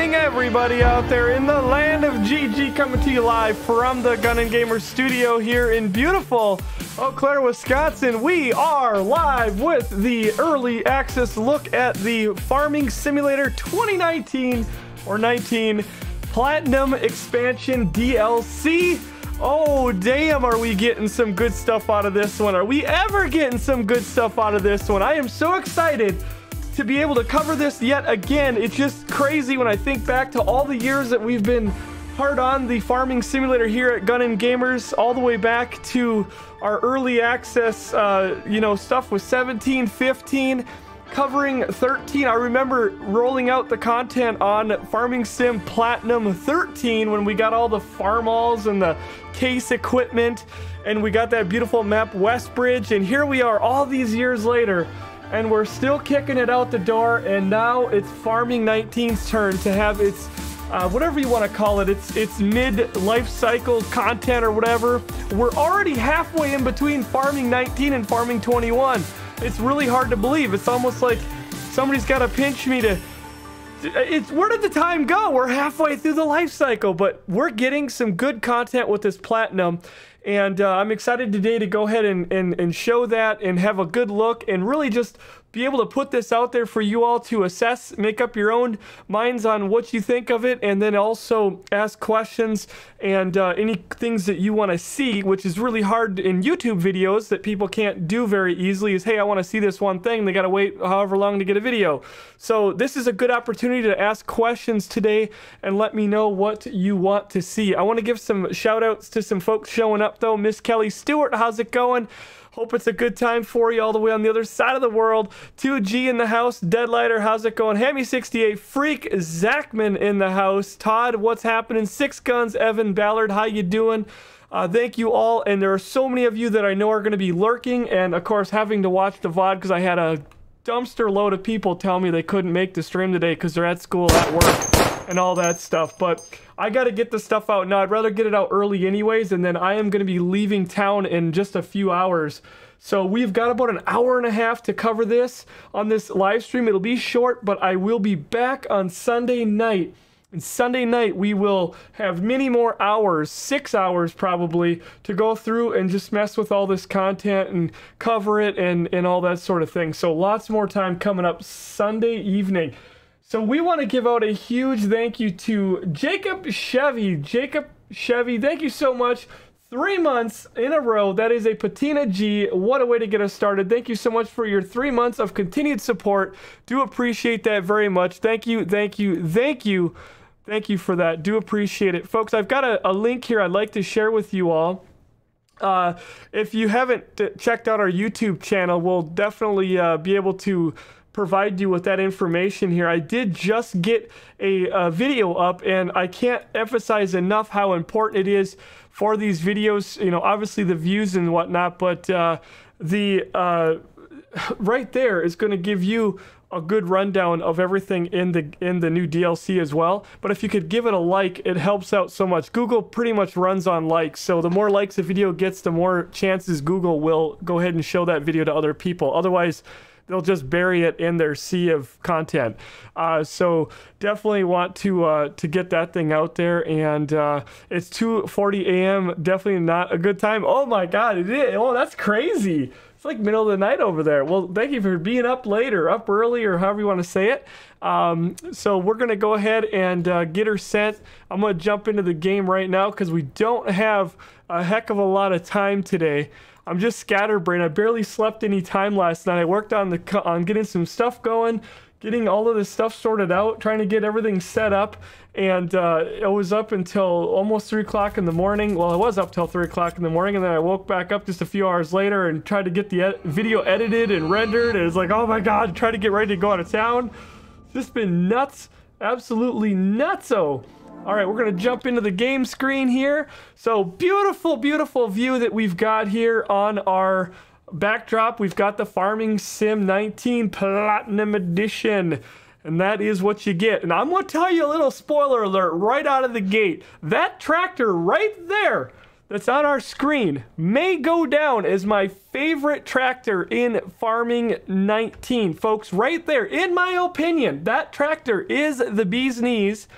morning, everybody out there in the land of GG, coming to you live from the GunninGamerz studio here in beautiful Eau Claire, Wisconsin. We are live with the early access look at the Farming Simulator 2019 or 19 Platinum Expansion DLC. Oh, damn, are we getting some good stuff out of this one? Are we ever getting some good stuff out of this one? I am so excited to be able to cover this yet again. It's just crazy when I think back to all the years that we've been hard on the farming simulator here at GunninGamerz, all the way back to our early access, stuff with 17, 15, covering 13. I remember rolling out the content on Farming Sim Platinum 13 when we got all the farmalls and the case equipment, and we got that beautiful map Westbridge, and here we are all these years later, and we're still kicking it out the door, and now it's Farming 19's turn to have its whatever you want to call it, it's mid-life cycle content or whatever. We're already halfway in between Farming 19 and Farming 21. It's really hard to believe. It's almost like somebody's got to pinch me to... where did the time go? We're halfway through the life cycle, but we're getting some good content with this Platinum. And I'm excited today to go ahead and show that and have a good look and really just be able to put this out there for you all to assess, make up your own minds on what you think of it, and then also ask questions and any things that you want to see, which is really hard in YouTube videos that people can't do very easily, is, hey, I want to see this one thing. They got to wait however long to get a video. So this is a good opportunity to ask questions today and let me know what you want to see. I want to give some shout outs to some folks showing up though. Miss Kelly Stewart, how's it going? Hope it's a good time for you all the way on the other side of the world. 2G in the house. Deadlighter, how's it going? Hammy68, Freak, Zachman in the house. Todd, what's happening? Six Guns, Evan Ballard, how you doing? Thank you all. And there are so many of you that I know are going to be lurking and, of course, having to watch the VOD because I had a dumpster load of people tell me they couldn't make the stream today because they're at school, at work, and all that stuff. But I got to get the stuff out now. I'd rather get it out early anyways, and then I am going to be leaving town in just a few hours. So we've got about an hour and a half to cover this on this live stream. It'll be short, but I will be back on Sunday night. And Sunday night, we will have many more hours, 6 hours probably, to go through and just mess with all this content and cover it and all that sort of thing. So lots more time coming up Sunday evening. So we want to give out a huge thank you to Jacob Chevy. Jacob Chevy, thank you so much. 3 months in a row. That is a Patina G. What a way to get us started. Thank you so much for your 3 months of continued support. Do appreciate that very much. Thank you, thank you, thank you. Thank you for that. Do appreciate it. Folks, I've got a link here I'd like to share with you all. If you haven't checked out our YouTube channel, we'll definitely be able to provide you with that information here. I did just get a video up, and I can't emphasize enough how important it is for these videos, you know, obviously the views and whatnot, but right there is going to give you a good rundown of everything in the new DLC as well. But if you could give it a like, it helps out so much. Google pretty much runs on likes, so the more likes a video gets, the more chances Google will go ahead and show that video to other people. Otherwise, they'll just bury it in their sea of content. So definitely want to get that thing out there. And it's 2:40 a.m. Definitely not a good time. Oh my God, it is. Oh, that's crazy. It's like middle of the night over there. Well, thank you for being up late or up early or however you want to say it. So we're going to go ahead and get her sent. I'm going to jump into the game right now because we don't have a heck of a lot of time today. I'm just scatterbrained. I barely slept any time last night. I worked on getting some stuff going, getting all of this stuff sorted out, trying to get everything set up, and I was up until almost 3 o'clock in the morning. Well, I was up till 3 o'clock in the morning, and then I woke back up just a few hours later and tried to get the video edited and rendered, and it's like, oh my God, trying to get ready to go out of town. It's just been nuts, absolutely nutso. All right, we're going to jump into the game screen here. So beautiful, beautiful view that we've got here on our backdrop. We've got the Farming Sim 19 Platinum Edition. And that is what you get. And I'm going to tell you a little spoiler alert right out of the gate. That tractor right there, that's on our screen may go down as my favorite tractor in Farming 19. Folks, right there, in my opinion, that tractor is the bee's knees.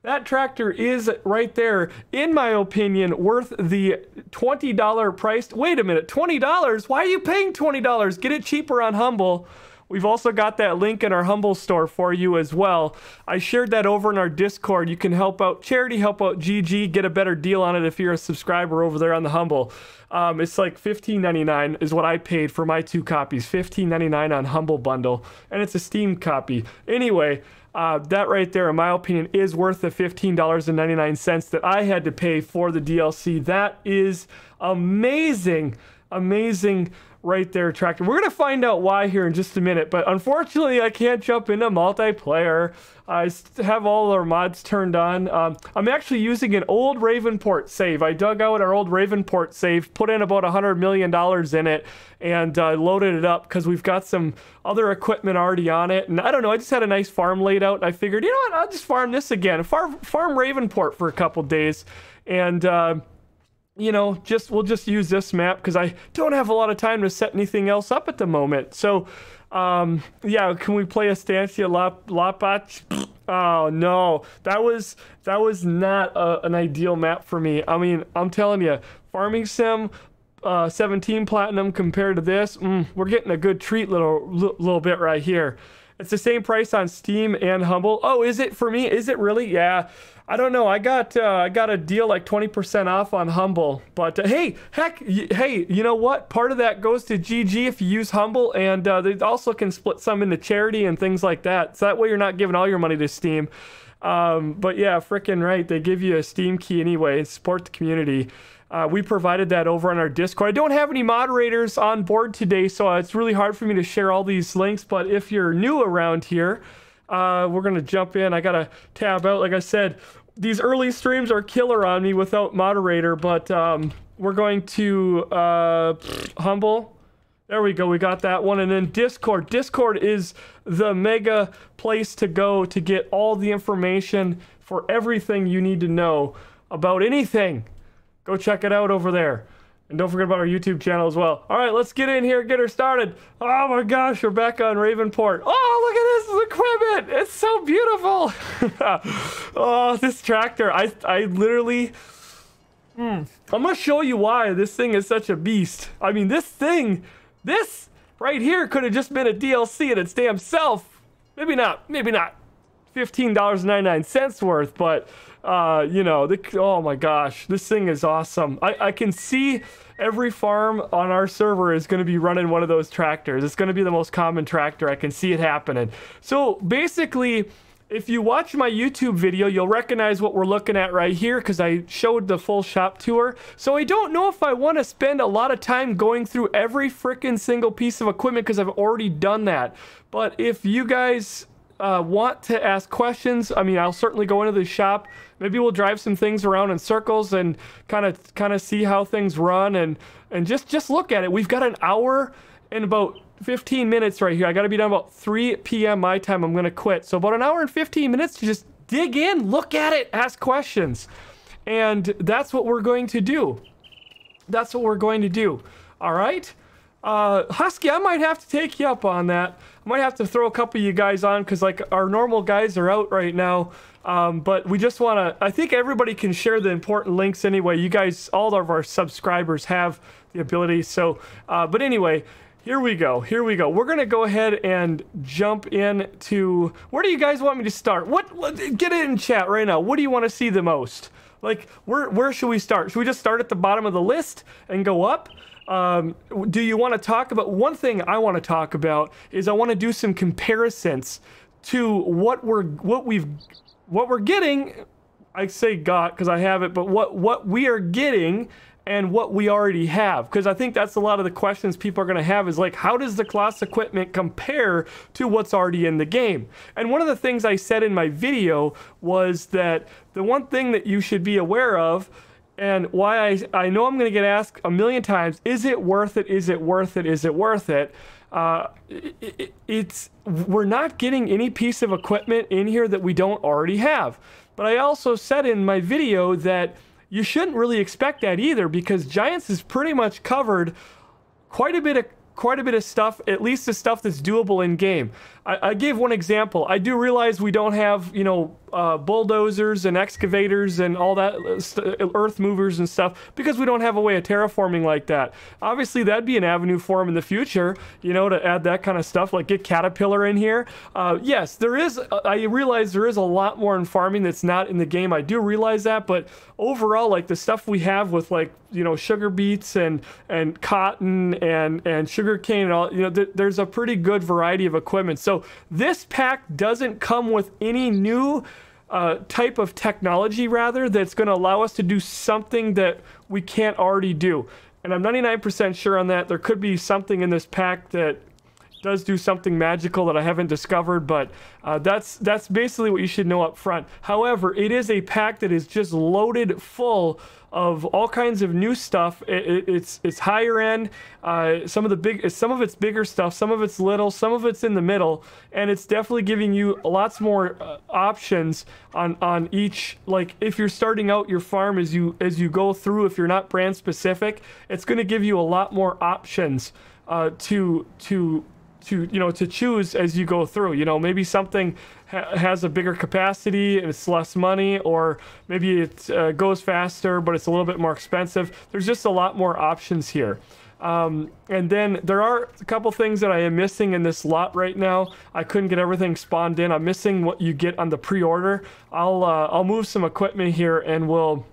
That tractor is right there, in my opinion, worth the $20 price. Wait a minute, $20? Why are you paying $20? Get it cheaper on Humble. We've also got that link in our Humble store for you as well. I shared that over in our Discord. You can help out charity, help out GG, get a better deal on it if you're a subscriber over there on the Humble. It's like $15.99 is what I paid for my 2 copies. $15.99 on Humble Bundle, and it's a Steam copy. Anyway, that right there, in my opinion, is worth the $15.99 that I had to pay for the DLC. That is amazing, amazing right there, tractor. We're going to find out why here in just a minute, but unfortunately, I can't jump into multiplayer. I have all our mods turned on. I'm actually using an old Ravenport save. I dug out our old Ravenport save, put in about $100 million in it, and loaded it up because we've got some other equipment already on it. And I don't know, I just had a nice farm laid out, and I figured, you know what, I'll just farm this again. Farm Ravenport for a couple days, and you know, we'll just use this map because I don't have a lot of time to set anything else up at the moment. So, yeah, can we play Estancia Lapach? Oh no, that was not an ideal map for me. I mean, I'm telling you, Farming Sim 17 Platinum compared to this, we're getting a good treat little bit right here. It's the same price on Steam and Humble. Oh, is it for me? Is it really? Yeah. I don't know. I got a deal like 20% off on Humble. But hey, heck, hey, you know what? Part of that goes to GG if you use Humble, and they also can split some into charity and things like that. So that way you're not giving all your money to Steam. But yeah, freaking right. They give you a Steam key anyway and support the community. We provided that over on our Discord. I don't have any moderators on board today, so it's really hard for me to share all these links. But if you're new around here, we're going to jump in. I got to tab out. Like I said, these early streams are killer on me without moderator, but we're going to Humble. There we go. We got that one. And then Discord. Discord is the mega place to go to get all the information for everything you need to know about anything. Go check it out over there. And don't forget about our YouTube channel as well. All right, let's get in here, get her started. Oh my gosh, we're back on Ravenport. Oh, look at this equipment. It's so beautiful. Oh, this tractor. I literally... I'm going to show you why this thing is such a beast. I mean, this right here could have just been a DLC in its damn self. Maybe not. $15.99 worth, but... you know, oh my gosh, this thing is awesome. I can see every farm on our server is going to be running one of those tractors. It's going to be the most common tractor. I can see it happening. So basically, if you watch my YouTube video, you'll recognize what we're looking at right here because I showed the full shop tour. So I don't know if I want to spend a lot of time going through every freaking single piece of equipment because I've already done that. But if you guys... want to ask questions, I mean, I'll certainly go into the shop. Maybe we'll drive some things around in circles and kind of see how things run and just look at it. We've got an hour and about 15 minutes right here. I got to be done about 3 p.m. my time. I'm going to quit. So about an hour and 15 minutes to just dig in, look at it, ask questions. And that's what we're going to do. That's what we're going to do. All right? Husky, I might have to take you up on that. I might have to throw a couple of you guys on because like our normal guys are out right now. But we just want to, I think everybody can share the important links anyway. You guys, all of our subscribers have the ability. So, but anyway, here we go. Here we go. We're going to go ahead and jump into, where do you guys want me to start? Get it in chat right now. What do you want to see the most? Like, where should we start? Should we just start at the bottom of the list and go up? Do you want to talk about, one thing I want to talk about is I want to do some comparisons to what we're getting. I say got because I have it, but what we are getting and what we already have, because I think that's a lot of the questions people are going to have is like, how does the class equipment compare to what's already in the game? And one of the things I said in my video was that the one thing that you should be aware of, and why I know I'm going to get asked a million times, is it worth it? Is it worth it? Is it worth it? We're not getting any piece of equipment in here that we don't already have. But I also said in my video that you shouldn't really expect that either, because Giants has pretty much covered quite a bit of stuff, at least the stuff that's doable in game. I gave one example. I do realize we don't have, you know, bulldozers and excavators and all that earth movers and stuff, because we don't have a way of terraforming like that. Obviously, that'd be an avenue for them in the future, you know, to add that kind of stuff, like get Caterpillar in here. Yes, there is, I realize there is a lot more in farming that's not in the game. I do realize that, but overall, like the stuff we have with, like, you know, sugar beets and cotton and sugar cane and all, you know, there's a pretty good variety of equipment. So this pack doesn't come with any new type of technology, rather, that's going to allow us to do something that we can't already do. And I'm 99% sure on that. There could be something in this pack that does do something magical that I haven't discovered, but that's basically what you should know up front. However, it is a pack that is just loaded full of all kinds of new stuff. It's higher end. Some of it's bigger stuff, some of it's little, some of it's in the middle, and it's definitely giving you lots more options on each. Like if you're starting out your farm, as you go through, if you're not brand specific, it's going to give you a lot more options to choose as you go through. You know, maybe something has a bigger capacity and it's less money, or maybe it goes faster but it's a little bit more expensive. There's just a lot more options here. And then there are a couple things that I am missing in this lot right now. I couldn't get everything spawned in. I'm missing what you get on the pre-order. I'll move some equipment here and we'll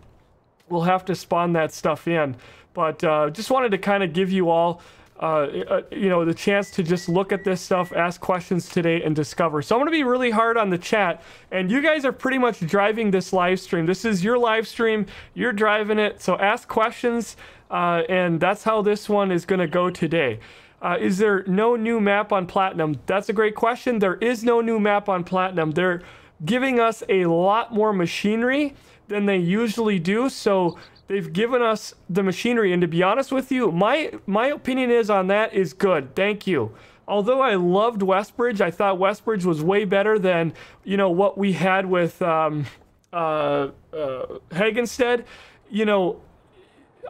have to spawn that stuff in. But just wanted to kind of give you all you know, the chance to just look at this stuff, ask questions today, and discover. So I'm going to be really hard on the chat, and you guys are pretty much driving this live stream. This is your live stream. You're driving it, so ask questions, and that's how this one is going to go today. Is there no new map on Platinum? That's a great question. There is no new map on Platinum. They're giving us a lot more machinery than they usually do, so they've given us the machinery, and to be honest with you, my opinion is on that is good. Thank you. Although I loved Westbridge, I thought Westbridge was way better than, you know, what we had with Hagenstead. You know,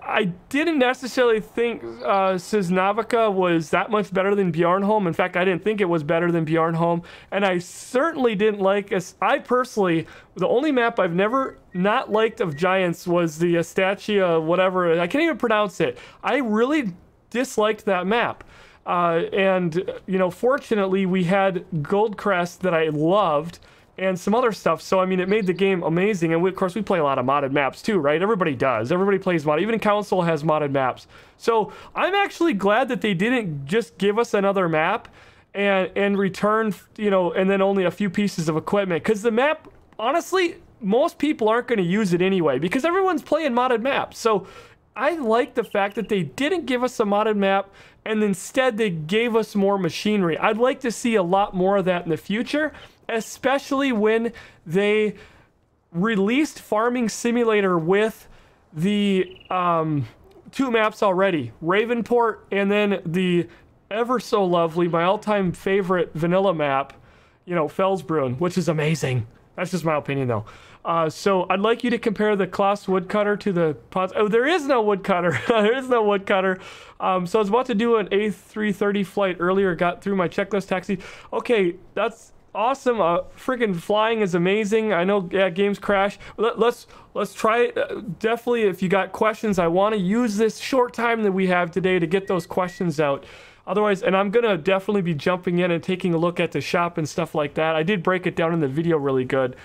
I didn't necessarily think Cisnavica was that much better than Bjarnholm. In fact, I didn't think it was better than Bjarnholm, and I certainly didn't like I personally, the only map I've never not liked of Giants was the Estacia, whatever, I can't even pronounce it. I really disliked that map. And, you know, fortunately we had Goldcrest that I loved, and some other stuff. So, I mean, it made the game amazing. And of course, we play a lot of modded maps too, right? Everybody does. Everybody plays modded. Even Council has modded maps. So, I'm actually glad that they didn't just give us another map and return, you know, and then only a few pieces of equipment. Because the map, honestly, most people aren't going to use it anyway, because everyone's playing modded maps. So, I like the fact that they didn't give us a modded map, and instead they gave us more machinery. I'd like to see a lot more of that in the future, especially when they released Farming Simulator with the 2 maps already, Ravenport, and then the ever so lovely, my all-time favorite vanilla map, you know, Felsbrunn, which is amazing. That's just my opinion, though. So I'd like you to compare the Klaus woodcutter to the pods. Oh, there is no woodcutter. There is no woodcutter. So I was about to do an A330 flight earlier, got through my checklist taxi. Okay, that's awesome. Freaking flying is amazing. I know, yeah, games crash. Let's try it. Definitely, if you got questions, I want to use this short time that we have today to get those questions out. Otherwise, and I'm gonna definitely be jumping in and taking a look at the shop and stuff like that. I did break it down in the video really good.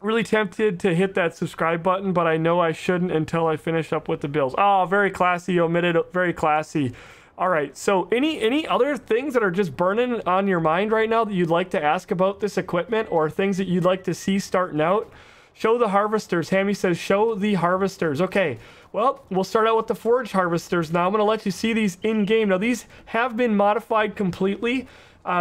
Really tempted to hit that subscribe button, but I know I shouldn't until I finish up with the bills. Oh, very classy. Omitted. Very classy. All right, so any other things that are just burning on your mind right now that you'd like to ask about this equipment, or things that you'd like to see starting out? Show the harvesters. Hammy says, show the harvesters. Okay, well, we'll start out with the forage harvesters now. I'm going to let you see these in-game. Now, these have been modified completely.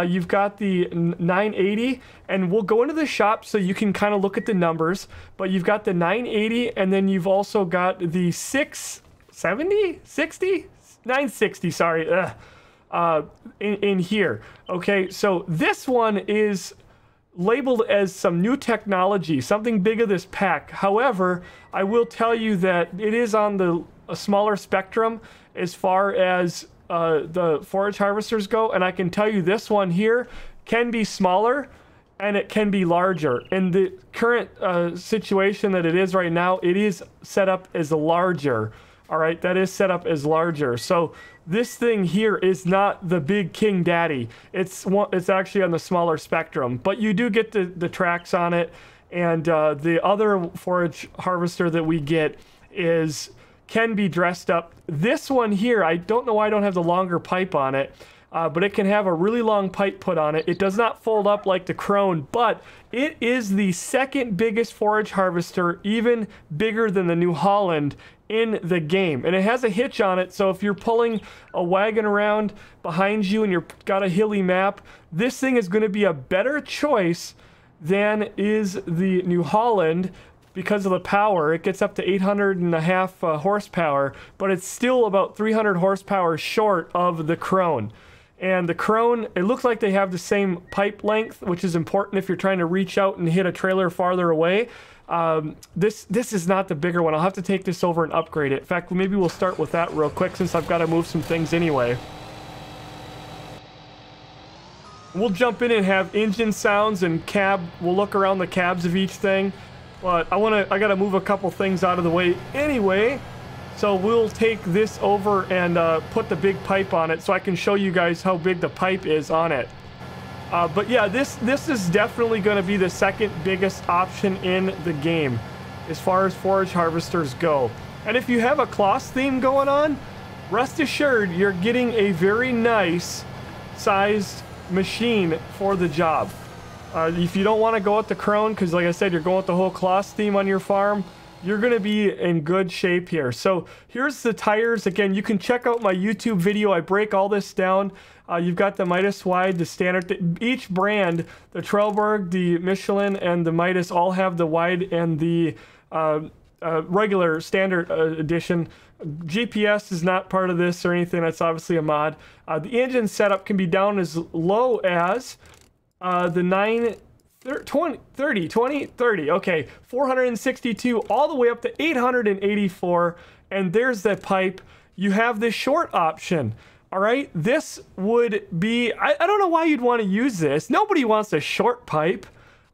You've got the 980, and we'll go into the shop so you can kind of look at the numbers, but you've got the 980, and then you've also got the 670? 60? 960, sorry, in here. Okay, so this one is labeled as some new technology, something big of this pack. However, I will tell you that it is on a smaller spectrum as far as the forage harvesters go, and I can tell you this one here can be smaller and it can be larger. In the current situation that it is right now, it is set up as larger. All right, that is set up as larger. So this thing here is not the big King Daddy. It's actually on the smaller spectrum, but you do get the tracks on it. And the other forage harvester that we get can be dressed up. This one here, I don't know why I don't have the longer pipe on it, but it can have a really long pipe put on it. It does not fold up like the Crone, but it is the second biggest forage harvester, even bigger than the New Holland in the game. And it has a hitch on it, so if you're pulling a wagon around behind you and you've got a hilly map, this thing is going to be a better choice than is the New Holland because of the power. It gets up to 800.5 horsepower, but it's still about 300 horsepower short of the Crone. And the Crone, it looks like they have the same pipe length, which is important if you're trying to reach out and hit a trailer farther away. This is not the bigger one. I'll have to take this over and upgrade it. In fact, maybe we'll start with that real quick since I've got to move some things anyway. We'll jump in and have engine sounds and cab. We'll look around the cabs of each thing. But I gotta move a couple things out of the way anyway. So we'll take this over and put the big pipe on it so I can show you guys how big the pipe is on it. But yeah, this is definitely going to be the second biggest option in the game as far as forage harvesters go. And if you have a Kloss theme going on, rest assured you're getting a very nice sized machine for the job. If you don't want to go with the Crone, because like I said, you're going with the whole Kloss theme on your farm, you're going to be in good shape here. So here's the tires. Again, you can check out my YouTube video. I break all this down. You've got the Midas wide, the standard. Each brand, the Trelleborg, the Michelin, and the Midas all have the wide and the regular standard edition. GPS is not part of this or anything. That's obviously a mod. The engine setup can be down as low as the 30, okay, 462 all the way up to 884, and there's that pipe. You have this short option. All right, this would be, I don't know why you'd want to use this. Nobody wants a short pipe.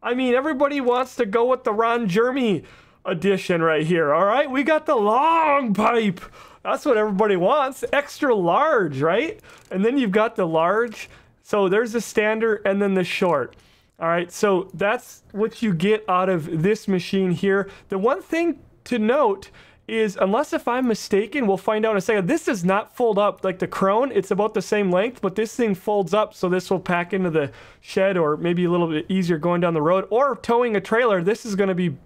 I mean, everybody wants to go with the Ron Jeremy edition right here. All right, we got the long pipe. That's what everybody wants, extra large, right? And then you've got the large. So there's the standard and then the short. All right, so that's what you get out of this machine here. The one thing to note is, unless if I'm mistaken, we'll find out in a second, this does not fold up like the Crone. It's about the same length, but this thing folds up, so this will pack into the shed, or maybe a little bit easier going down the road, or towing a trailer. This is going to be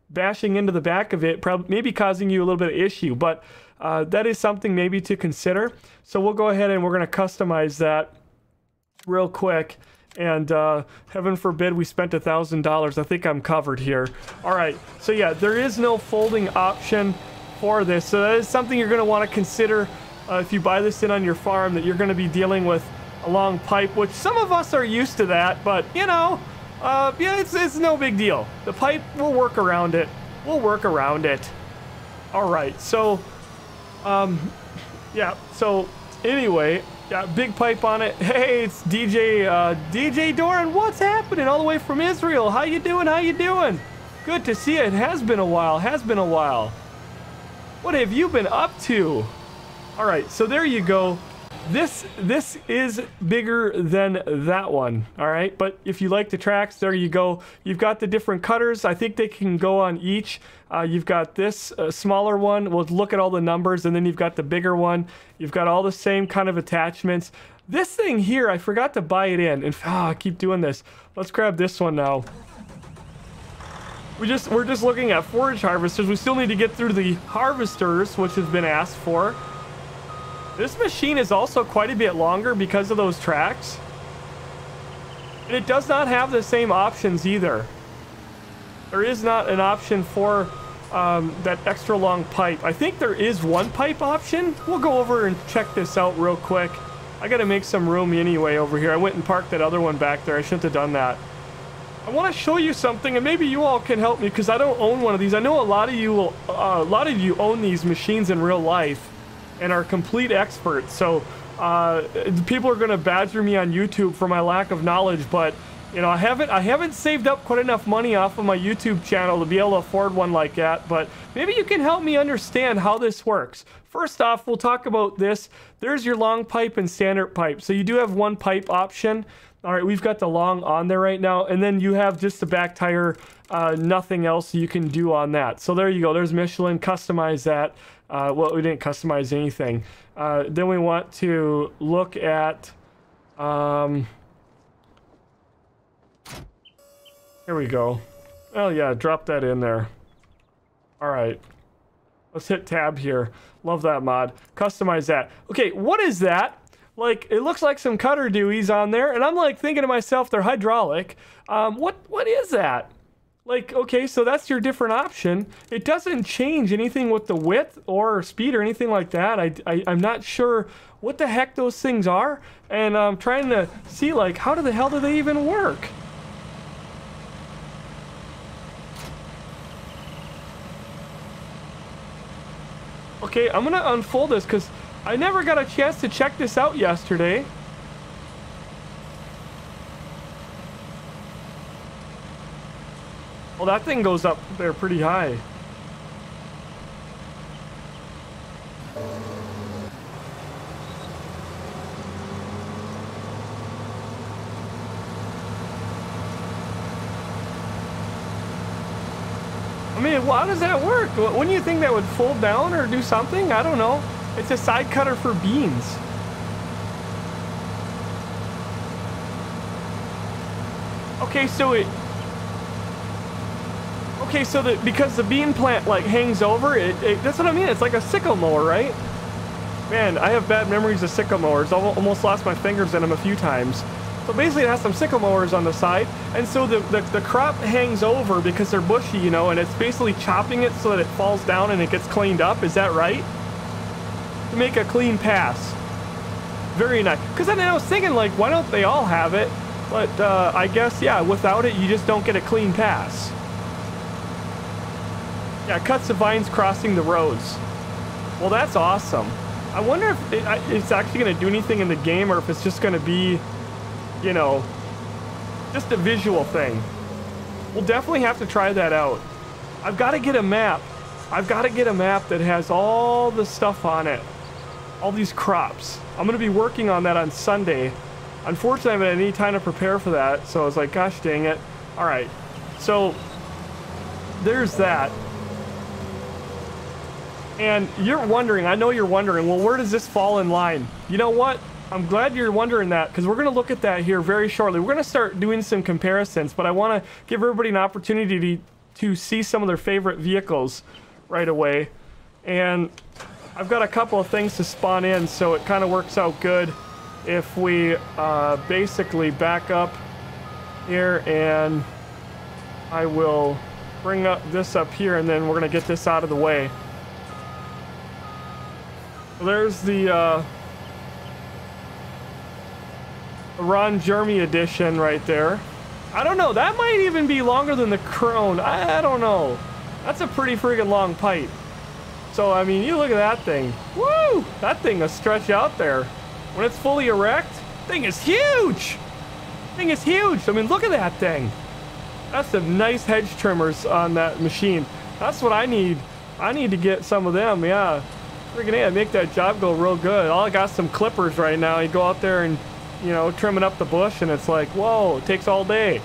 bashing into the back of it, probably maybe causing you a little bit of issue, but that is something maybe to consider. So we'll go ahead and we're going to customize that real quick. And heaven forbid we spent $1,000. I think I'm covered here. All right, so yeah, there is no folding option for this, so that is something you're going to want to consider if you buy this in on your farm, that you're going to be dealing with a long pipe, which some of us are used to that, but you know, yeah, it's no big deal. The pipe, we'll work around it. We'll work around it. All right, so yeah, so anyway, got big pipe on it. Hey, it's DJ Doran. What's happening all the way from Israel? How you doing? How you doing? Good to see you. It has been a while. Has been a while. What have you been up to? All right, so there you go. This is bigger than that one. All right, but if you like the tracks, there you go. You've got the different cutters. I think they can go on each. You've got this smaller one. We'll look at all the numbers, and then you've got the bigger one. You've got all the same kind of attachments. This thing here, I forgot to buy it in. And I keep doing this. Let's grab this one now. We're just looking at forage harvesters. We still need to get through the harvesters, which has been asked for. This machine is also quite a bit longer because of those tracks. And it does not have the same options either. There is not an option for that extra long pipe. I think there is one pipe option. We'll go over and check this out real quick. I gotta make some room anyway over here. I went and parked that other one back there. I shouldn't have done that. I want to show you something, and maybe you all can help me because I don't own one of these. I know a lot of you own these machines in real life and are complete experts. So people are going to badger me on YouTube for my lack of knowledge, but you know, I haven't saved up quite enough money off of my YouTube channel to be able to afford one like that, but maybe you can help me understand how this works. First off, we'll talk about this. There's your long pipe and standard pipe. So you do have one pipe option. All right, we've got the long on there right now, and then you have just the back tire, nothing else you can do on that. So there you go, there's Michelin, customize that. Well, we didn't customize anything. Then we want to look at, here we go. Oh yeah, drop that in there. All right, let's hit tab here. Love that mod. Customize that. Okay, what is that? Like, it looks like some cutter dewies on there, and I'm like thinking to myself, they're hydraulic. What is that? Like, okay, so that's your different option. It doesn't change anything with the width or speed or anything like that. I'm not sure what the heck those things are, and I'm trying to see, like, how the hell do they even work? Okay, I'm gonna unfold this because I never got a chance to check this out yesterday. Well, that thing goes up there pretty high. I mean, how does that work? Wouldn't you think that would fold down or do something? I don't know. It's a side cutter for beans. Okay, so it... Okay, so because the bean plant, like, hangs over, that's what I mean. It's like a sickle mower, right? Man, I have bad memories of sickle mowers. I almost lost my fingers in them a few times. So basically it has some sickle mowers on the side, and so the crop hangs over because they're bushy, you know, and it's basically chopping it so that it falls down and it gets cleaned up. Is that right? To make a clean pass. Very nice. Because then I was thinking, like, why don't they all have it? But I guess, yeah, without it, you just don't get a clean pass. Yeah, it cuts the vines crossing the roads. Well, that's awesome. I wonder if it's actually going to do anything in the game, or if it's just going to be, you know, just a visual thing. We'll definitely have to try that out. I've got to get a map. I've got to get a map that has all the stuff on it. All these crops. I'm going to be working on that on Sunday. Unfortunately, I haven't had any time to prepare for that, so I was like, gosh dang it. All right, so there's that. And you're wondering, I know you're wondering, well, where does this fall in line? You know what? I'm glad you're wondering that, because we're going to look at that here very shortly. We're going to start doing some comparisons, but I want to give everybody an opportunity to see some of their favorite vehicles right away. And I've got a couple of things to spawn in, so it kind of works out good if we basically back up here, and I will bring up this up here, and then we're going to get this out of the way. So there's the Ron Jeremy edition right there. I don't know, that might even be longer than the Krone. I don't know. That's a pretty friggin' long pipe. So, I mean, you look at that thing. Woo! That thing will stretch out there. When it's fully erect, thing is huge! Thing is huge! I mean, look at that thing. That's some nice hedge trimmers on that machine. That's what I need. I need to get some of them, yeah. Friggin' A, make that job go real good. I got some clippers right now. You go out there and, you know, trimming up the bush, and it's like, whoa, it takes all day.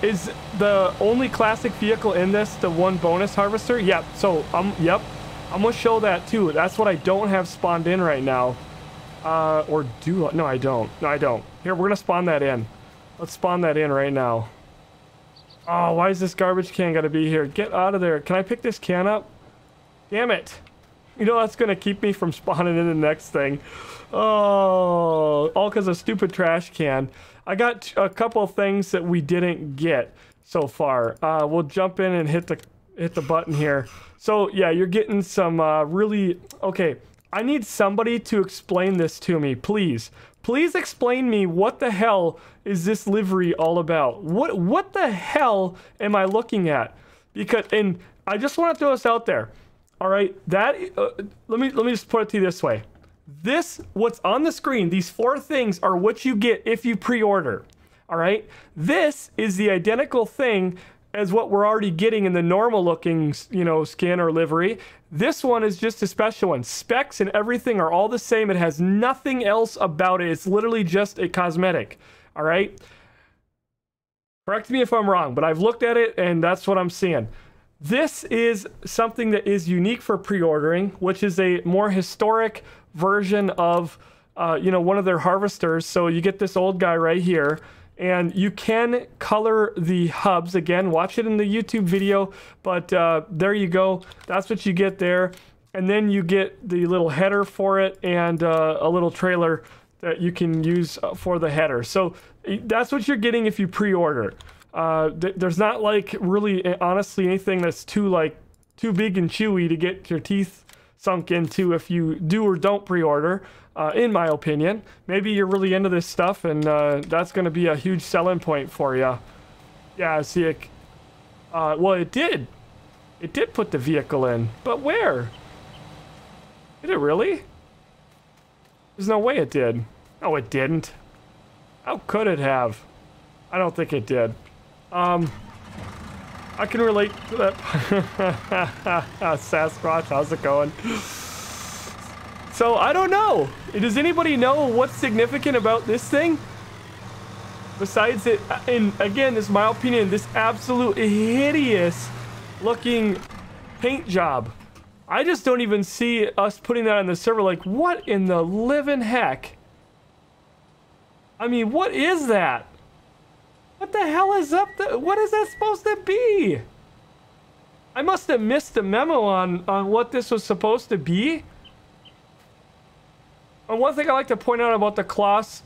Is the only classic vehicle in this the one bonus harvester? Yep. So, yep. I'm gonna show that too. That's what I don't have spawned in right now. Or do I? No, I don't. No, I don't. Here, we're gonna spawn that in. Let's spawn that in right now. Oh, why is this garbage can gotta be here? Get out of there. Can I pick this can up? Damn it. You know, that's gonna keep me from spawning in the next thing. Oh, all because of stupid trash can. I got a couple of things that we didn't get so far. We'll jump in and hit the button here. So yeah, you're getting some really... Okay, I need somebody to explain this to me, please. Please explain me what the hell is this livery all about? What the hell am I looking at? Because, and I just want to throw this out there. All right, that let me just put it to you this way. What's on the screen, these 4 things are what you get if you pre-order. All right, this is the identical thing as what we're already getting in the normal looking, you know, skin or livery. This one is just a special one. Specs and everything are all the same. It has nothing else about it. It's literally just a cosmetic. All right. Correct me if I'm wrong, but I've looked at it and that's what I'm seeing. This is something that is unique for pre-ordering, which is a more historic version of, you know, one of their harvesters. So you get this old guy right here. And you can color the hubs. Again, watch it in the YouTube video. But there you go. That's what you get there. And then you get the little header for it and a little trailer that you can use for the header. So that's what you're getting if you pre-order. There's not like really, honestly, anything that's too big and chewy to get your teeth sunk into if you do or don't pre-order. In my opinion, maybe you're really into this stuff and that's going to be a huge selling point for you. Yeah, see it. Well, it did put the vehicle in, but where? Did it really? There's no way it did. No, it didn't. How could it have? I don't think it did. I can relate to that. Sasquatch, how's it going? So, I don't know. Does anybody know what's significant about this thing? Besides it, and again, this is my opinion, this absolute hideous looking paint job. I just don't even see us putting that on the server. Like, what in the living heck? I mean, what is that? What the hell is up there? What is that supposed to be? I must have missed the memo on what this was supposed to be. And one thing I like to point out about the Kloss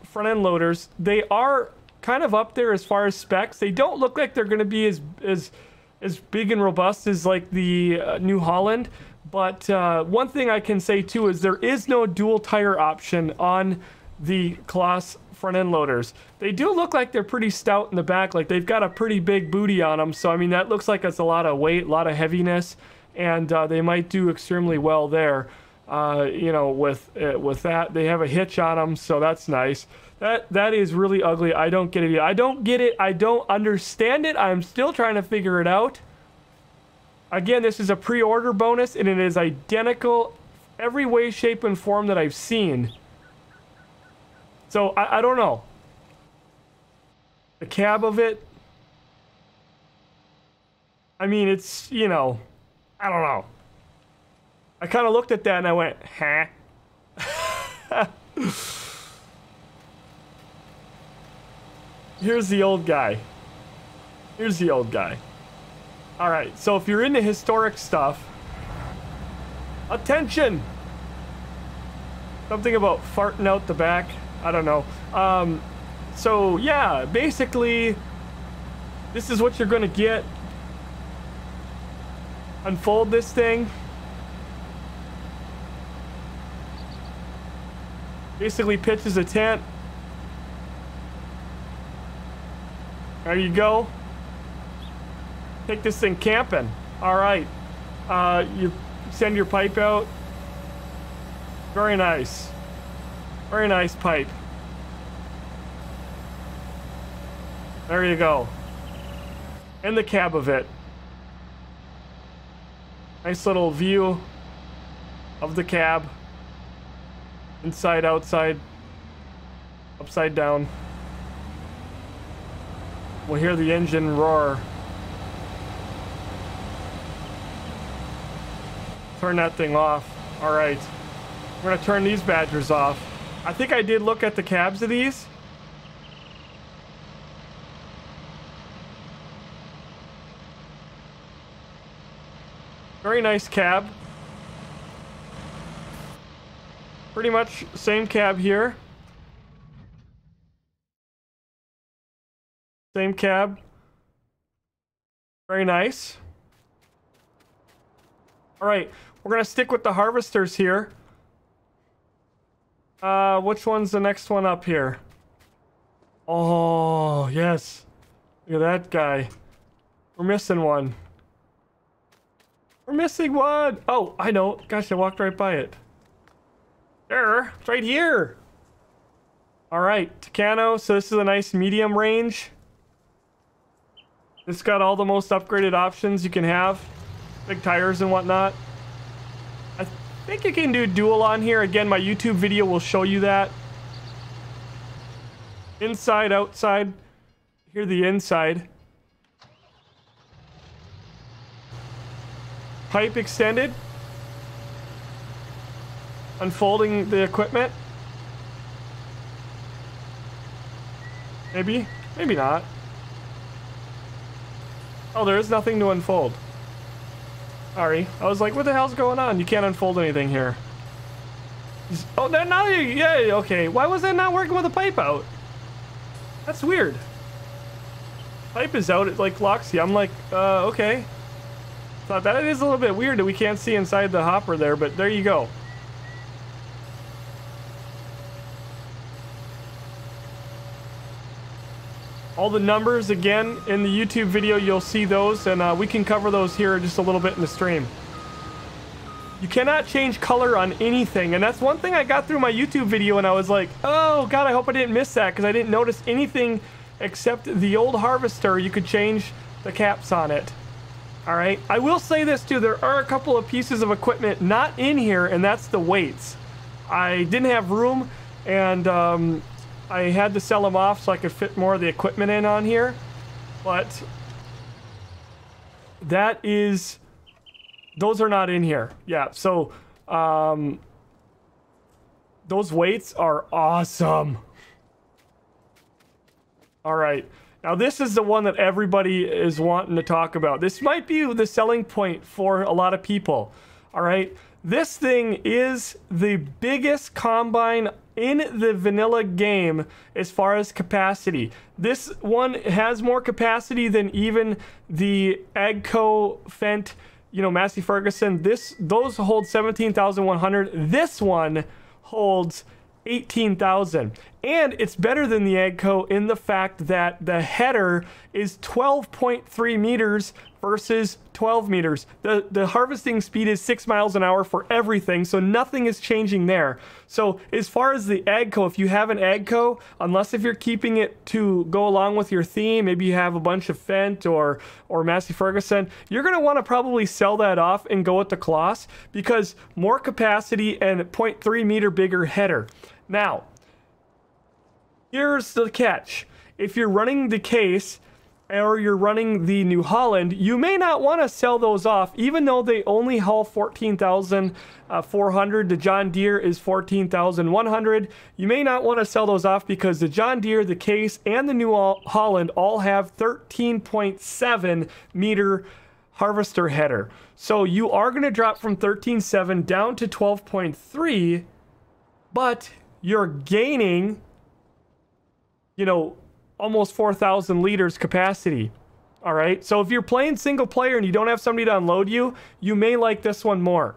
front-end loaders, they are kind of up there as far as specs. They don't look like they're going to be as big and robust as like the New Holland. But one thing I can say too is there is no dual tire option on the Kloss front-end loaders. They do look like they're pretty stout in the back. Like they've got a pretty big booty on them. So I mean that looks like it's a lot of weight, a lot of heaviness, and they might do extremely well there. You know, with that, they have a hitch on them, so that's nice. That is really ugly. I don't get it. I don't get it. I don't understand it. I'm still trying to figure it out. Again, this is a pre-order bonus, and it is identical every way, shape, and form that I've seen. So I don't know. The cab of it. I mean, it's, you know, I don't know. I kind of looked at that and I went, huh? Here's the old guy. Here's the old guy. All right, so if you're into historic stuff, attention! Something about farting out the back. I don't know. So yeah, basically, this is what you're gonna get. Unfold this thing. Basically pitches a tent. There you go. Take this thing camping. All right. You send your pipe out. Very nice. Very nice pipe. There you go. And the cab of it. Nice little view of the cab. Inside, outside, upside down. We'll hear the engine roar. Turn that thing off. All right. We're gonna turn these badgers off. I think I did look at the cabs of these. Very nice cab. Pretty much same cab here. Same cab. Very nice. All right, we're gonna stick with the harvesters here. Which one's the next one up here? Oh, yes. Look at that guy. We're missing one. We're missing one. Oh, I know. Gosh, I walked right by it. There, it's right here. All right, Tucano. So this is a nice medium range. It's got all the most upgraded options you can have. Big tires and whatnot. I think you can do dual on here. Again, my YouTube video will show you that. Inside, outside. Here the inside. Pipe extended. Unfolding the equipment. Maybe. Maybe not. Oh, there is nothing to unfold. Sorry. I was like, what the hell's going on? You can't unfold anything here. Oh, they're not. Yeah, okay. Why was that not working with the pipe out? That's weird. Pipe is out. It like locks you. I'm like, okay. Thought that is a little bit weird that we can't see inside the hopper there, but there you go. All the numbers, again, in the YouTube video, you'll see those, and we can cover those here just a little bit in the stream. You cannot change color on anything, and that's one thing I got through my YouTube video, and I was like, oh, God, I hope I didn't miss that, because I didn't notice anything except the old harvester. You could change the caps on it. All right. I will say this, too. There are a couple of pieces of equipment not in here, and that's the weights. I didn't have room, and I had to sell them off so I could fit more of the equipment in on here. But that is... those are not in here. Yeah, so those weights are awesome. All right. Now, this is the one that everybody is wanting to talk about. This might be the selling point for a lot of people. All right. This thing is the biggest combine in the vanilla game as far as capacity. This one has more capacity than even the Agco Fendt, you know, Massey Ferguson. Those hold 17,100. This one holds 18,000. And it's better than the Agco in the fact that the header is 12.3 meters versus 12 meters. The harvesting speed is 6 miles an hour for everything, so nothing is changing there. So as far as the Agco, if you have an Agco, unless if you're keeping it to go along with your theme, maybe you have a bunch of Fendt or Massey Ferguson, you're going to want to probably sell that off and go with the Kloss, because more capacity and 0.3 meter bigger header. Now, here's the catch. If you're running the case or you're running the New Holland, you may not want to sell those off, even though they only haul 14,400. The John Deere is 14,100. You may not want to sell those off because the John Deere, the case, and the New Holland all have 13.7 meter harvester header. So you are going to drop from 13.7 down to 12.3, but you're gaining, you know, almost 4,000 liters capacity. All right. So if you're playing single player and you don't have somebody to unload you, you may like this one more.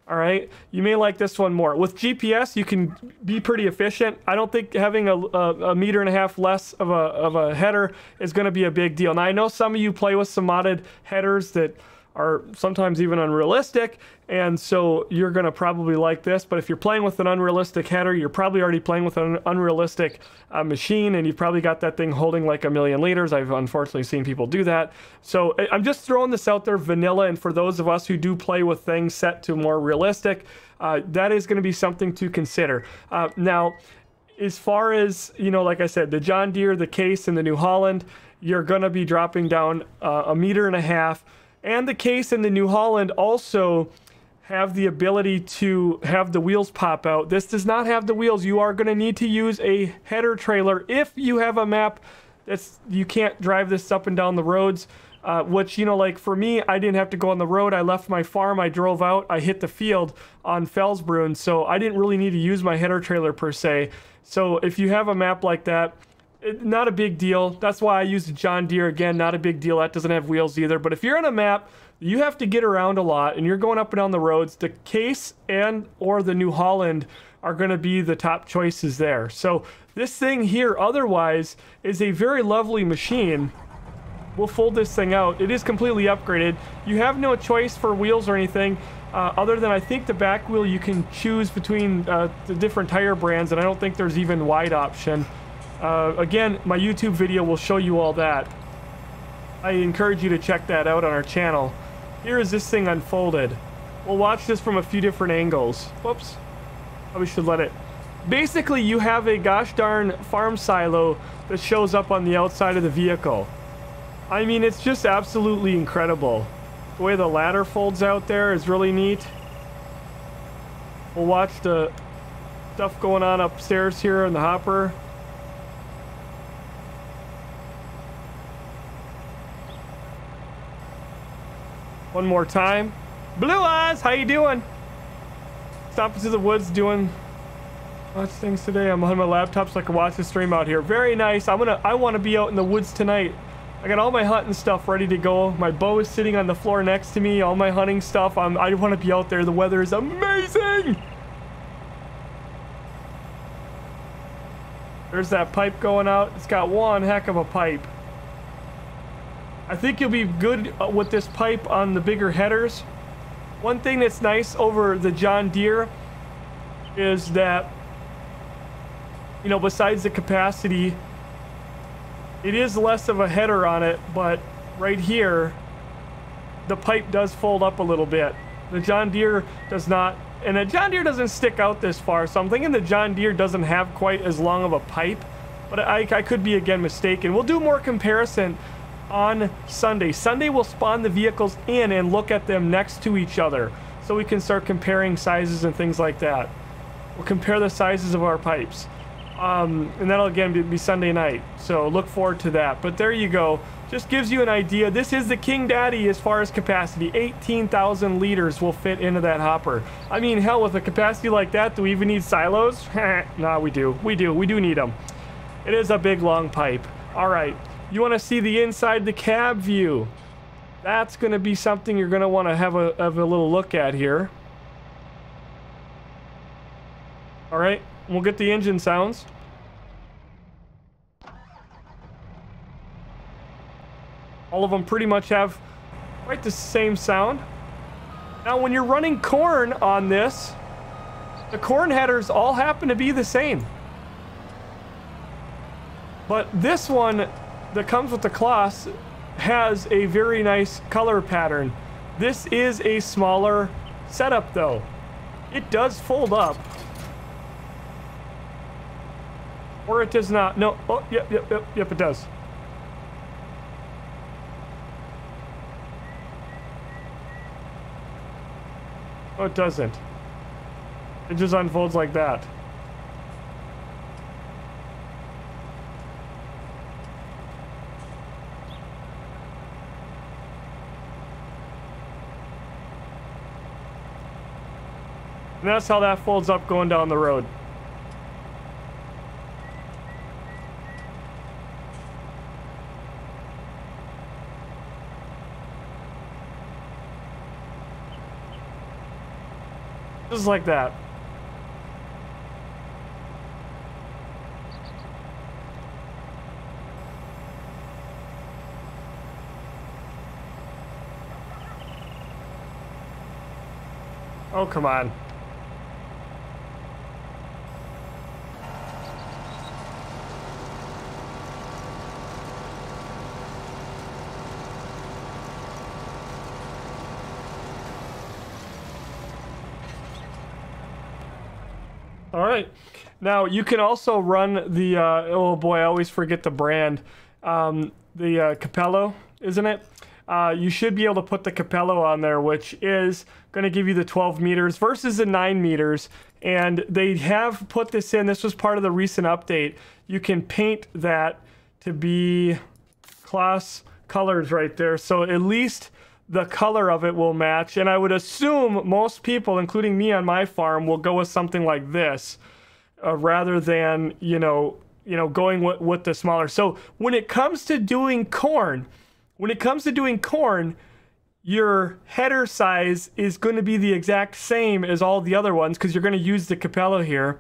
All right. You may like this one more. With GPS, you can be pretty efficient. I don't think having a meter and a half less of a header is going to be a big deal. Now, I know some of you play with some modded headers that are sometimes even unrealistic, and so you're going to probably like this. But if you're playing with an unrealistic header, you're probably already playing with an unrealistic machine, and you've probably got that thing holding like 1,000,000 liters. I've unfortunately seen people do that. So I'm just throwing this out there vanilla, and for those of us who do play with things set to more realistic, that is going to be something to consider. Now, as far as, you know, like I said, the John Deere, the case, and the New Holland, you're going to be dropping down 1.5 meters. And the case and the New Holland also have the ability to have the wheels pop out. This does not have the wheels. You are going to need to use a header trailer if you have a map that's, you can't drive this up and down the roads, which, you know, like for me, I didn't have to go on the road. I left my farm, I drove out, I hit the field on Felsbrunn, so I didn't really need to use my header trailer per se. So if you have a map like that, not a big deal. That's why I use the John Deere. Again, not a big deal. That doesn't have wheels either. But if you're on a map, you have to get around a lot and you're going up and down the roads, the case and or the New Holland are going to be the top choices there. So this thing here otherwise is a very lovely machine. We'll fold this thing out. It is completely upgraded. You have no choice for wheels or anything other than I think the back wheel you can choose between the different tire brands, and I don't think there's even wide option. Again, my YouTube video will show you all that. I encourage you to check that out on our channel. Here is this thing unfolded. We'll watch this from a few different angles. Whoops. Probably should let it. Basically, you have a gosh darn farm silo that shows up on the outside of the vehicle. I mean, it's just absolutely incredible. The way the ladder folds out there is really neat. We'll watch the stuff going on upstairs here in the hopper. One more time. Blue Eyes, how you doing? Stopping to the woods doing lots of things today. I'm on my laptop so I can watch the stream out here. Very nice. I want to be out in the woods tonight. I got all my hunting stuff ready to go. My bow is sitting on the floor next to me. All my hunting stuff. I want to be out there. The weather is amazing. There's that pipe going out. It's got one heck of a pipe. I think you'll be good with this pipe on the bigger headers. One thing that's nice over the John Deere is that, you know, besides the capacity, it is less of a header on it, but right here, the pipe does fold up a little bit. The John Deere does not, and the John Deere doesn't stick out this far, so I'm thinking the John Deere doesn't have quite as long of a pipe, but I could be again mistaken. We'll do more comparison on Sunday. Sunday we'll spawn the vehicles in and look at them next to each other, so we can start comparing sizes and things like that. We'll compare the sizes of our pipes. And that'll again be Sunday night, so look forward to that. But there you go, just gives you an idea. This is the King Daddy as far as capacity. 18,000 liters will fit into that hopper. I mean, hell, with a capacity like that, do we even need silos? Nah, we do need them. It is a big long pipe. All right, you want to see the inside the cab view? That's going to be something you're going to want to have a little look at here. All right, we'll get the engine sounds. All of them pretty much have quite the same sound. Now, when you're running corn on this, the corn headers all happen to be the same. But this one that comes with the cloths has a very nice color pattern. This is a smaller setup though. It does fold up. Or it does not. No. Oh, yep, it does. Oh, it doesn't. It just unfolds like that. And that's how that folds up going down the road. Just like that. Oh, come on. All right. Now you can also run the oh boy, I always forget the brand. The Capello, isn't it? You should be able to put the Capello on there, which is going to give you the 12 meters versus the 9 meters. And they have put this in. This was part of the recent update. You can paint that to be class colors right there. So at least the color of it will match. And I would assume most people, including me on my farm, will go with something like this rather than, you know, going with the smaller. So when it comes to doing corn, your header size is going to be the exact same as all the other ones because you're going to use the Capello here.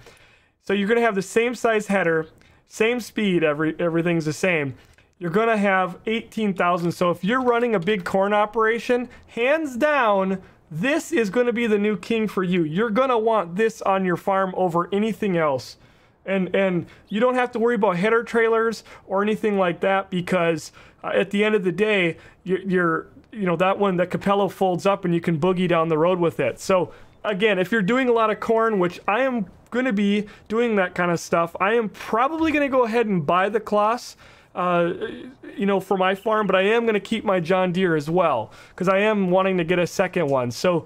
So you're going to have the same size header, same speed, everything's the same. You're going to have 18,000. So if you're running a big corn operation, hands down, this is going to be the new king for you. You're going to want this on your farm over anything else. And you don't have to worry about header trailers or anything like that because at the end of the day, you know, that one, the Capello folds up and you can boogie down the road with it. So again, if you're doing a lot of corn, which I am going to be doing that kind of stuff, I am probably going to go ahead and buy the Kloss, you know, for my farm, but I am going to keep my John Deere as well because I am wanting to get a second one. So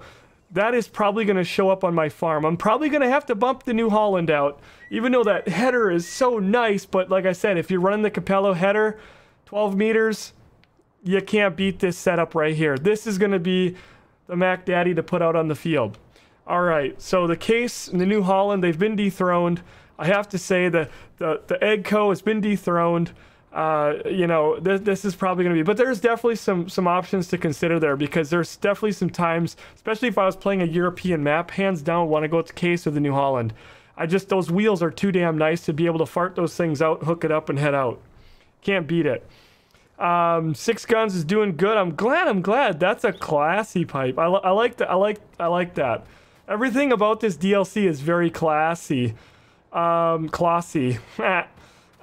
that is probably going to show up on my farm. I'm probably going to have to bump the New Holland out, even though that header is so nice. But like I said, if you're running the Capello header, 12 meters, you can't beat this setup right here. This is going to be the Mac Daddy to put out on the field. All right, so the Case and the New Holland, they've been dethroned. I have to say the Eggco has been dethroned. You know, this is probably going to be, but there's definitely some options to consider there because there's definitely some times, especially if I was playing a European map, hands down, want to go with the Case or the New Holland. Those wheels are too damn nice to be able to fart those things out, hook it up, and head out. Can't beat it. 6 Guns is doing good. I'm glad. That's a classy pipe. I like that. I like that. Everything about this DLC is very classy. Classy.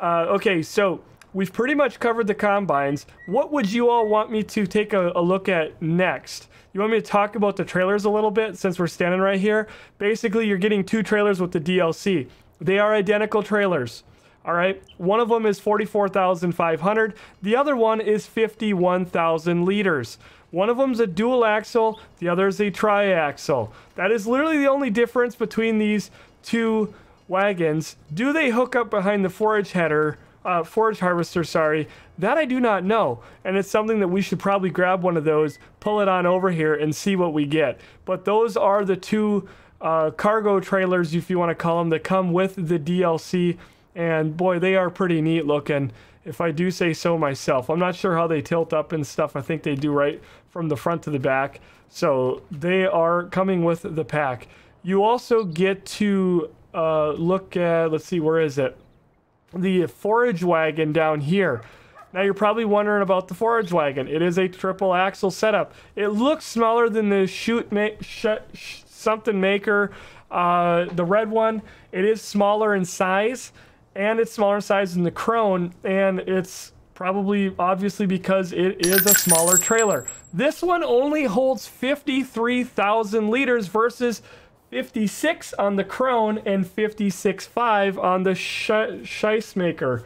Okay, so we've pretty much covered the combines. What would you all want me to take a look at next? You want me to talk about the trailers a little bit since we're standing right here? Basically, you're getting 2 trailers with the DLC. They are identical trailers. All right, one of them is 44,500. The other one is 51,000 liters. One of them's a dual axle. The other is a triaxle. That is literally the only difference between these 2 wagons. Do they hook up behind the forage harvester, sorry? That I do not know. And it's something that we should probably grab one of those, pull it on over here, and see what we get. But those are the 2 cargo trailers, if you want to call them, that come with the DLC. And boy, they are pretty neat looking, if I do say so myself. I'm not sure how they tilt up and stuff. I think they do right from the front to the back. So they are coming with the pack. You also get to look at, let's see, where is it? The Forage Wagon down here. Now you're probably wondering about the Forage Wagon. It is a triple axle setup. It looks smaller than the something maker, the red one. It is smaller in size, and it's smaller in size than the Krone, and it's probably obviously because it is a smaller trailer. This one only holds 53,000 liters versus 56 on the Krone and 56.5 on the Scheissmaker.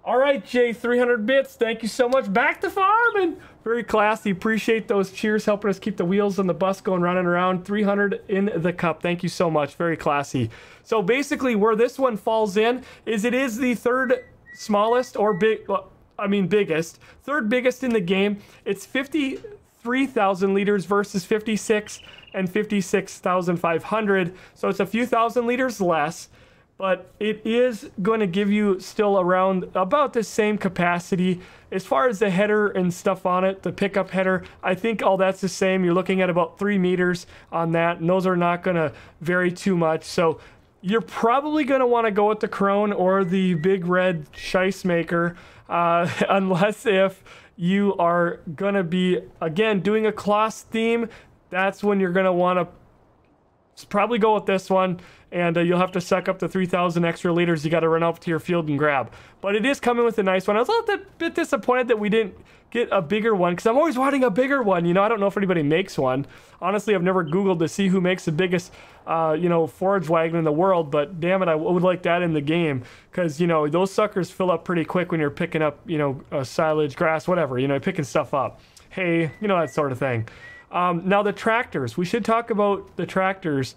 All right, Jay, 300 bits. Thank you so much. Back to farming. Very classy. Appreciate those cheers helping us keep the wheels on the bus going round and around. 300 in the cup. Thank you so much. Very classy. So basically where this one falls in is it is the 3rd smallest or biggest. 3rd biggest in the game. It's 53,000 liters versus 56 and 56,500. So it's a few thousand liters less. But it is going to give you still around about the same capacity. As far as the header and stuff on it, the pickup header, I think all that's the same. You're looking at about 3 meters on that, and those are not going to vary too much. So you're probably going to want to go with the Krone or the big red Scheissmaker, unless if you are going to be, again, doing a Kloss theme. That's when you're going to want to probably go with this one. And you'll have to suck up the 3,000 extra liters you got to run up to your field and grab. But it is coming with a nice one. I was a little bit disappointed that we didn't get a bigger one, because I'm always wanting a bigger one. You know, I don't know if anybody makes one. Honestly, I've never Googled to see who makes the biggest, you know, forage wagon in the world. But damn it, I would like that in the game, because, you know, those suckers fill up pretty quick when you're picking up, you know, silage, grass, whatever. You know, picking stuff up. Hay, you know, that sort of thing. Now the tractors. We should talk about the tractors.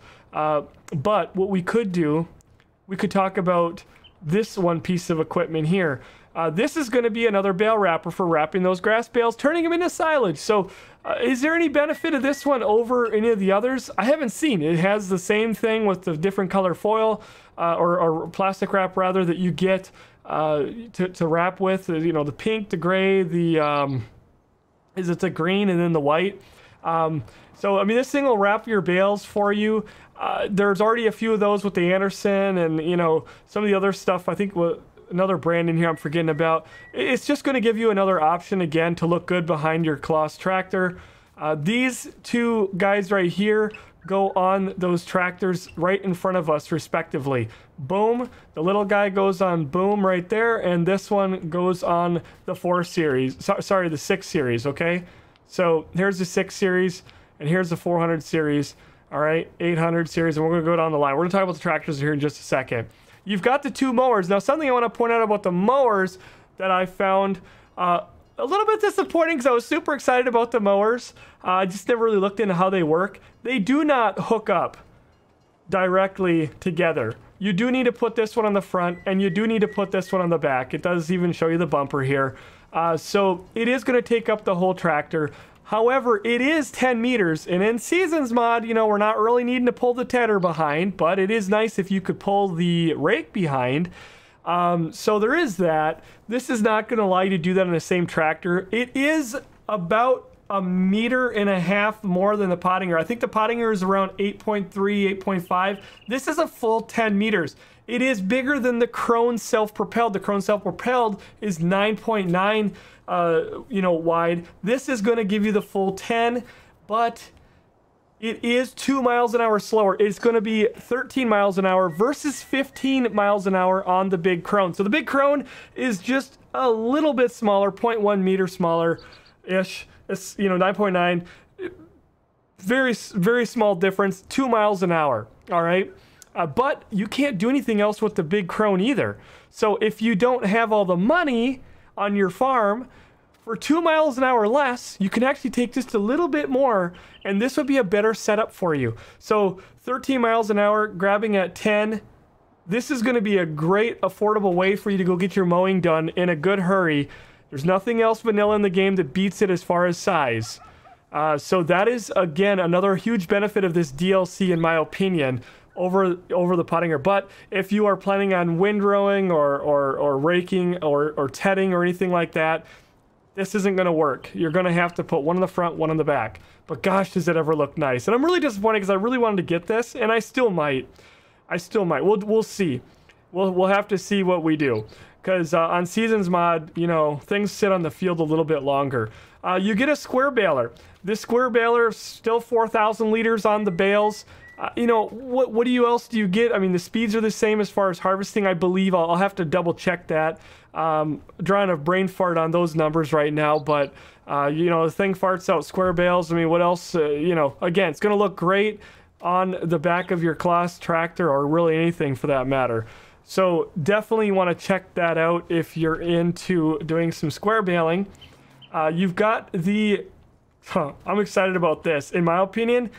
But what we could do, we could talk about this one piece of equipment here. This is going to be another bale wrapper for wrapping those grass bales, turning them into silage. So is there any benefit of this one over any of the others? I haven't seen. It has the same thing with the different color foil or plastic wrap rather that you get to wrap with. You know, the pink, the gray, the is it the green, and then the white. So, I mean, this thing will wrap your bales for you. There's already a few of those with the Anderson and, you know, some of the other stuff. I think another brand in here I'm forgetting about. It's just going to give you another option, again, to look good behind your Kloss tractor. These two guys right here go on those tractors right in front of us, respectively. Boom. The little guy goes on boom right there, and this one goes on the 4 series. Sorry, the 6 series, okay? So here's the 6 series, and here's the 400 series. All right, 800 series, and we're going to go down the line. We're going to talk about the tractors here in just a second. You've got the 2 mowers. Now, something I want to point out about the mowers that I found a little bit disappointing, because I was super excited about the mowers. I just never really looked into how they work. They do not hook up directly together. You do need to put this one on the front, and you do need to put this one on the back. It does even show you the bumper here. So it is going to take up the whole tractor. However, it is 10 meters, and in Seasons mod, you know, we're not really needing to pull the tedder behind, but it is nice if you could pull the rake behind. So there is that. This is not going to allow you to do that on the same tractor. It is about 1.5 meters more than the Pottinger. I think the Pottinger is around 8.3, 8.5. This is a full 10 meters. It is bigger than the Krone self-propelled. The Krone self-propelled is 9.9 you know, wide. This is going to give you the full 10, but it is 2 miles an hour slower. It's going to be 13 miles an hour versus 15 miles an hour on the big Krone. So the big Krone is just a little bit smaller, 0.1 meter smaller ish. It's, you know, 9.9. Very, very small difference. 2 miles an hour. All right. But you can't do anything else with the big Krone either. So if you don't have all the money on your farm, for 2 miles an hour less, you can actually take just a little bit more, and this would be a better setup for you. So 13 miles an hour, grabbing at 10. This is going to be a great, affordable way for you to go get your mowing done in a good hurry. There's nothing else vanilla in the game that beats it as far as size. So that is, again, another huge benefit of this DLC, in my opinion, over the Pottinger. But if you are planning on windrowing or raking or tedding or anything like that, this isn't going to work. You're going to have to put one in the front, one in the back. But gosh, does it ever look nice. And I'm really disappointed, because I really wanted to get this, and I still might. We'll see. We'll have to see what we do. Because on Seasons mod, you know, things sit on the field a little bit longer. You get a square baler. This square baler, still 4,000 liters on the bales. You know, what else do you get? I mean, the speeds are the same as far as harvesting, I believe. I'll have to double check that. Drawing a brain fart on those numbers right now, but you know, the thing farts out square bales. I mean, what else? You know, again, it's going to look great on the back of your Kloss tractor, or really anything for that matter. So definitely want to check that out if you're into doing some square baling. You've got the... I'm excited about this. In my opinion,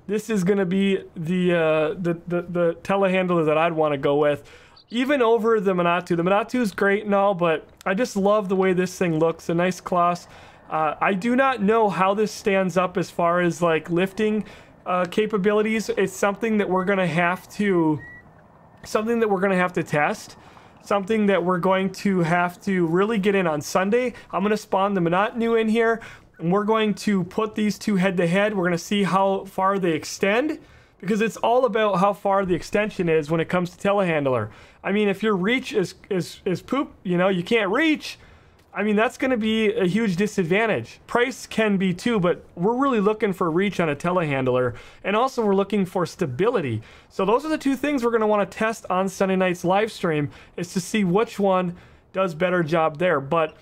this is going to be the telehandler that I'd want to go with, even over the Manatu. The Manatu is great and all, but I just love the way this thing looks. A nice Kloss. I do not know how this stands up as far as like lifting capabilities. It's something that we're going to have to test. Something that we're going to have to really get in on Sunday. I'm going to spawn the Manatu in here, and we're going to put these two head to head. We're going to see how far they extend, because it's all about how far the extension is when it comes to telehandler. I mean, if your reach is poop, you know, you can't reach, I mean, that's going to be a huge disadvantage. Price can be too, but we're really looking for reach on a telehandler, and also we're looking for stability. So those are the two things we're going to want to test on Sunday night's live stream, is to see which one does better job there. But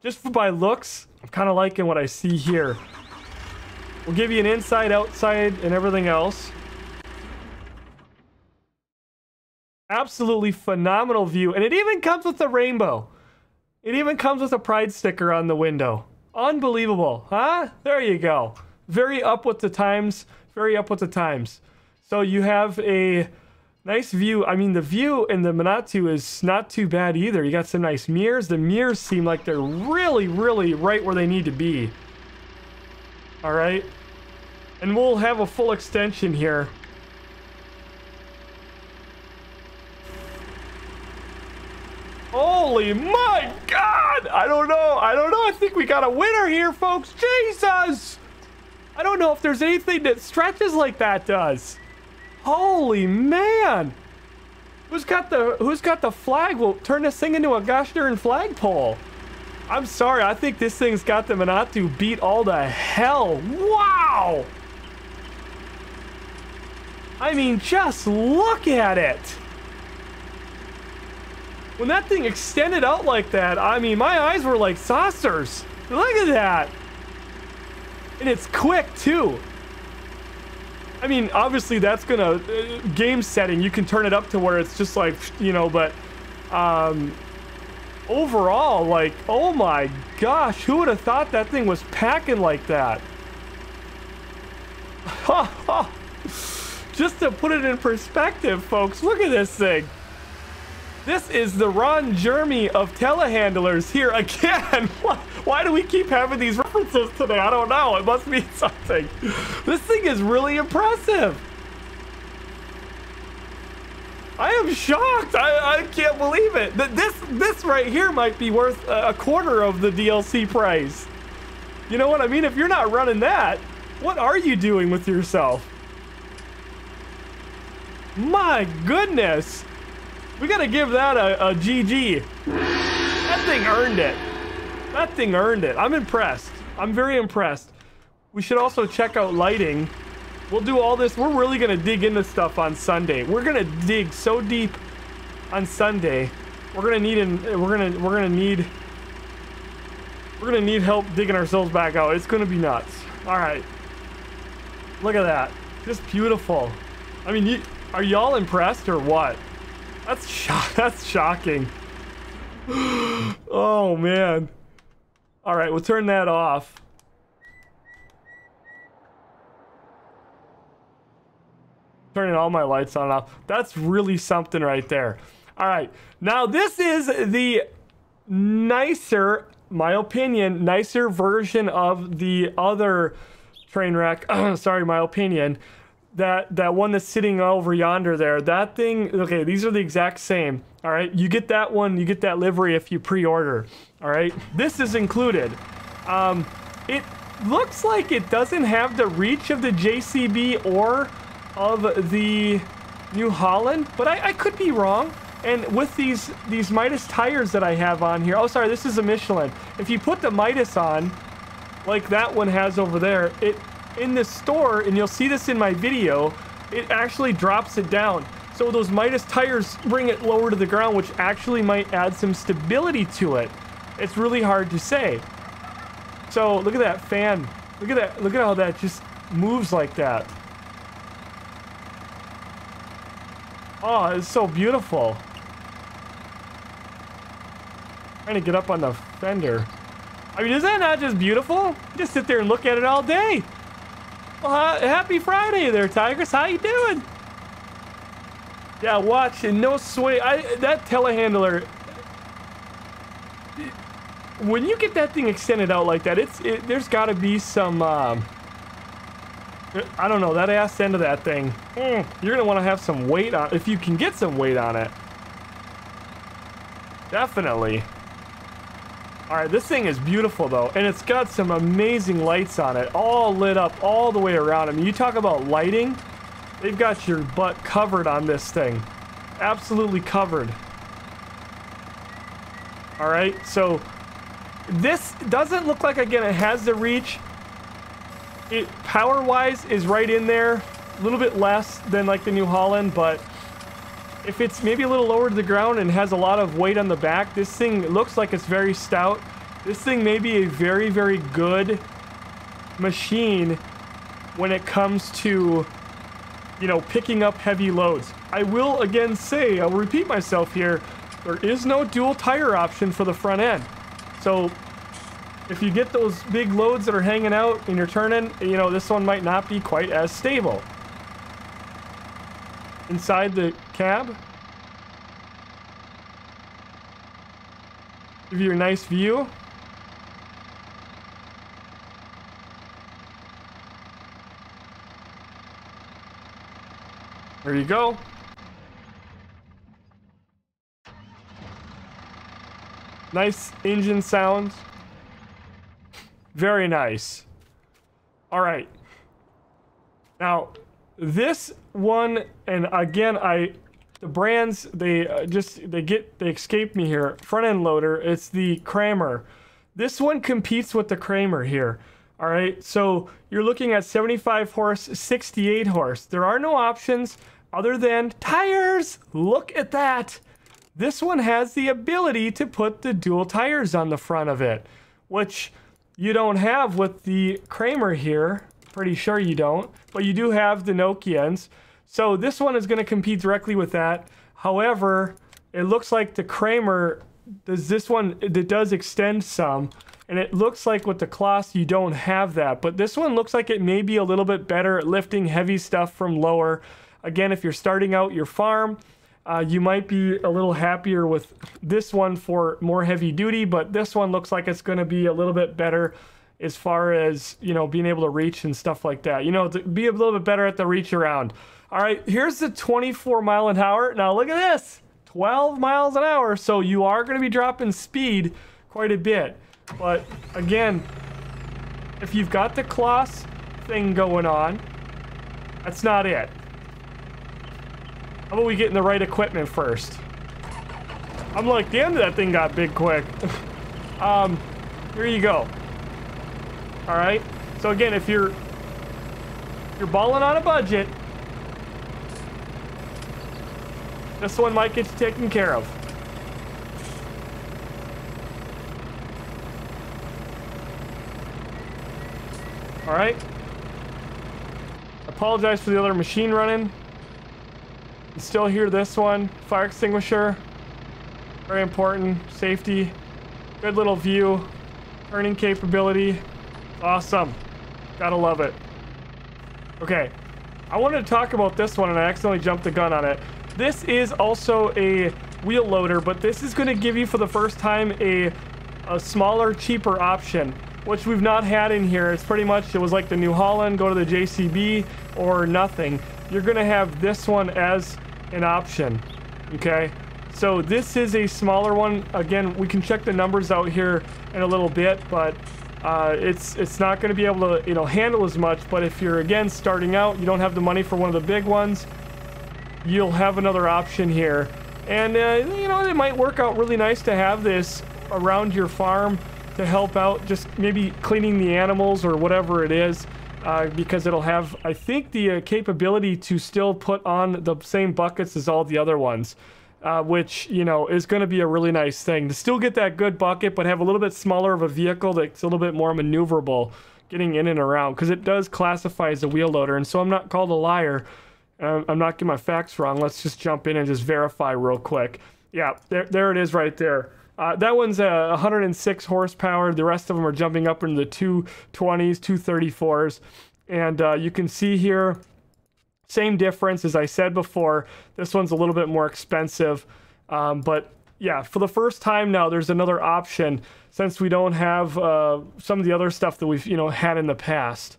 just by looks, I'm kind of liking what I see here. We'll give you an inside, outside, and everything else. Absolutely phenomenal view, and it even comes with a rainbow. It even comes with a pride sticker on the window. Unbelievable, huh? There you go. Very up with the times. Very up with the times. So you have a nice view. I mean, the view in the Manatu is not too bad either. You got some nice mirrors. The mirrors seem like they're really, really right where they need to be. All right. And we'll have a full extension here. Holy my God! I don't know. I think we got a winner here, folks. Jesus! I don't know if there's anything that stretches like that does. Holy man. Who's got the flag? We'll turn this thing into a gosh darn flagpole. I'm sorry, I think this thing's got the Manatu beat all the hell. Wow! I mean, just look at it. When that thing extended out like that, I mean, my eyes were like saucers. Look at that. And it's quick, too. I mean, obviously, that's gonna... game setting, you can turn it up to where it's just like, you know, but... overall, like, oh my gosh, who would have thought that thing was packing like that? Just to put it in perspective, folks, look at this thing. This is the Ron Jeremy of telehandlers here again. Why do we keep having these references today? I don't know. It must mean something. This thing is really impressive. I am shocked. I can't believe it. This right here might be worth a quarter of the DLC price. You know what I mean? If you're not running that, what are you doing with yourself? My goodness. We gotta give that a GG. That thing earned it. That thing earned it. I'm impressed. I'm very impressed. We should also check out lighting. We'll do all this. We're really gonna dig into stuff on Sunday. We're gonna dig so deep on Sunday. We're gonna need help digging ourselves back out. It's gonna be nuts. All right. Look at that. Just beautiful. I mean, are y'all impressed or what? That's shocking. Oh man. All right, we'll turn that off. Turning all my lights on and off. That's really something right there. All right, now this is the nicer, my opinion, nicer version of the other train wreck. Sorry, my opinion. That one that's sitting over yonder there. That thing, okay, these are the exact same. All right, you get that one, you get that livery if you pre-order. All right, this is included. It looks like it doesn't have the reach of the JCB or of the New Holland, but I could be wrong. And with these Midas tires that I have on here, oh sorry, this is a Michelin. If you put the Midas on, like that one has over there, it in the store, and you'll see this in my video, it actually drops it down. So those Midas tires bring it lower to the ground, which actually might add some stability to it. It's really hard to say. So look at that fan. Look at that. Look at how that just moves like that. Oh, it's so beautiful. Trying to get up on the fender. I mean, is that not just beautiful? Just sit there and look at it all day. Well, happy Friday there, Tigers. How you doing? Yeah, watch and no sway. That telehandler. When you get that thing extended out like that, there's got to be some. I don't know, that ass end of that thing. You're gonna want to have some weight on, if you can get some weight on it. Definitely. All right, this thing is beautiful though, and it's got some amazing lights on it, all lit up all the way around. I mean, you talk about lighting, they've got your butt covered on this thing. Absolutely covered. All right, so this doesn't look like, again, it has the reach. It power-wise is right in there, a little bit less than like the New Holland, but if it's maybe a little lower to the ground and has a lot of weight on the back, this thing looks like it's very stout. This thing may be a very, very good machine when it comes to, you know, picking up heavy loads. I will again say, I'll repeat myself here, there is no dual tire option for the front end. So if you get those big loads that are hanging out and you're turning, you know, this one might not be quite as stable. Inside the cab, give you a nice view. There you go. Nice engine sounds. Very nice. All right. Now, this one, and again, the brands, they escape me here. Front end loader, it's the Kramer. This one competes with the Kramer here. All right, so you're looking at 75 horse, 68 horse. There are no options other than tires. Look at that. This one has the ability to put the dual tires on the front of it, which you don't have with the Kramer here. Pretty sure you don't, but you do have the Nokians. So this one is going to compete directly with that. However, it looks like the Kramer does this one, it does extend some, and it looks like with the Kloss you don't have that, but this one looks like it may be a little bit better at lifting heavy stuff from lower. Again, if you're starting out your farm, you might be a little happier with this one for more heavy duty, but this one looks like it's going to be a little bit better as far as, you know, being able to reach and stuff like that. You know, to be a little bit better at the reach around. All right, here's the 24 mile an hour. Now look at this, 12 miles an hour. So you are going to be dropping speed quite a bit. But again, if you've got the Kloss thing going on, that's not it. How about we get in the right equipment first? I'm like, damn, that thing got big quick. Here you go. All right. So again, if you're balling on a budget, this one might get you taken care of. All right. Apologize for the other machine running. You still hear this one. Fire extinguisher. Very important. Safety. Good little view. Turning capability. Awesome. Gotta love it. Okay. I wanted to talk about this one and I accidentally jumped the gun on it. This is also a wheel loader, but this is going to give you for the first time a smaller, cheaper option, which we've not had in here. It's pretty much, it was like the New Holland, go to the JCB or nothing. You're going to have this one as an option. Okay. So this is a smaller one. Again, we can check the numbers out here in a little bit, but it's not going to be able to, you know, handle as much. But if you're, again, starting out, you don't have the money for one of the big ones, you'll have another option here. And you know, it might work out really nice to have this around your farm to help out, just maybe cleaning the animals or whatever it is, because it'll have, I think, the capability to still put on the same buckets as all the other ones, which, you know, is going to be a really nice thing to still get that good bucket, but have a little bit smaller of a vehicle that's a little bit more maneuverable getting in and around, because it does classify as a wheel loader. And so I'm not called a liar. I'm not getting my facts wrong. Let's just jump in and just verify real quick. Yeah, there it is right there. That one's 106 horsepower. The rest of them are jumping up into the 220s, 234s. And you can see here, same difference as I said before. This one's a little bit more expensive. But yeah, for the first time now, there's another option since we don't have some of the other stuff that we've, you know, had in the past.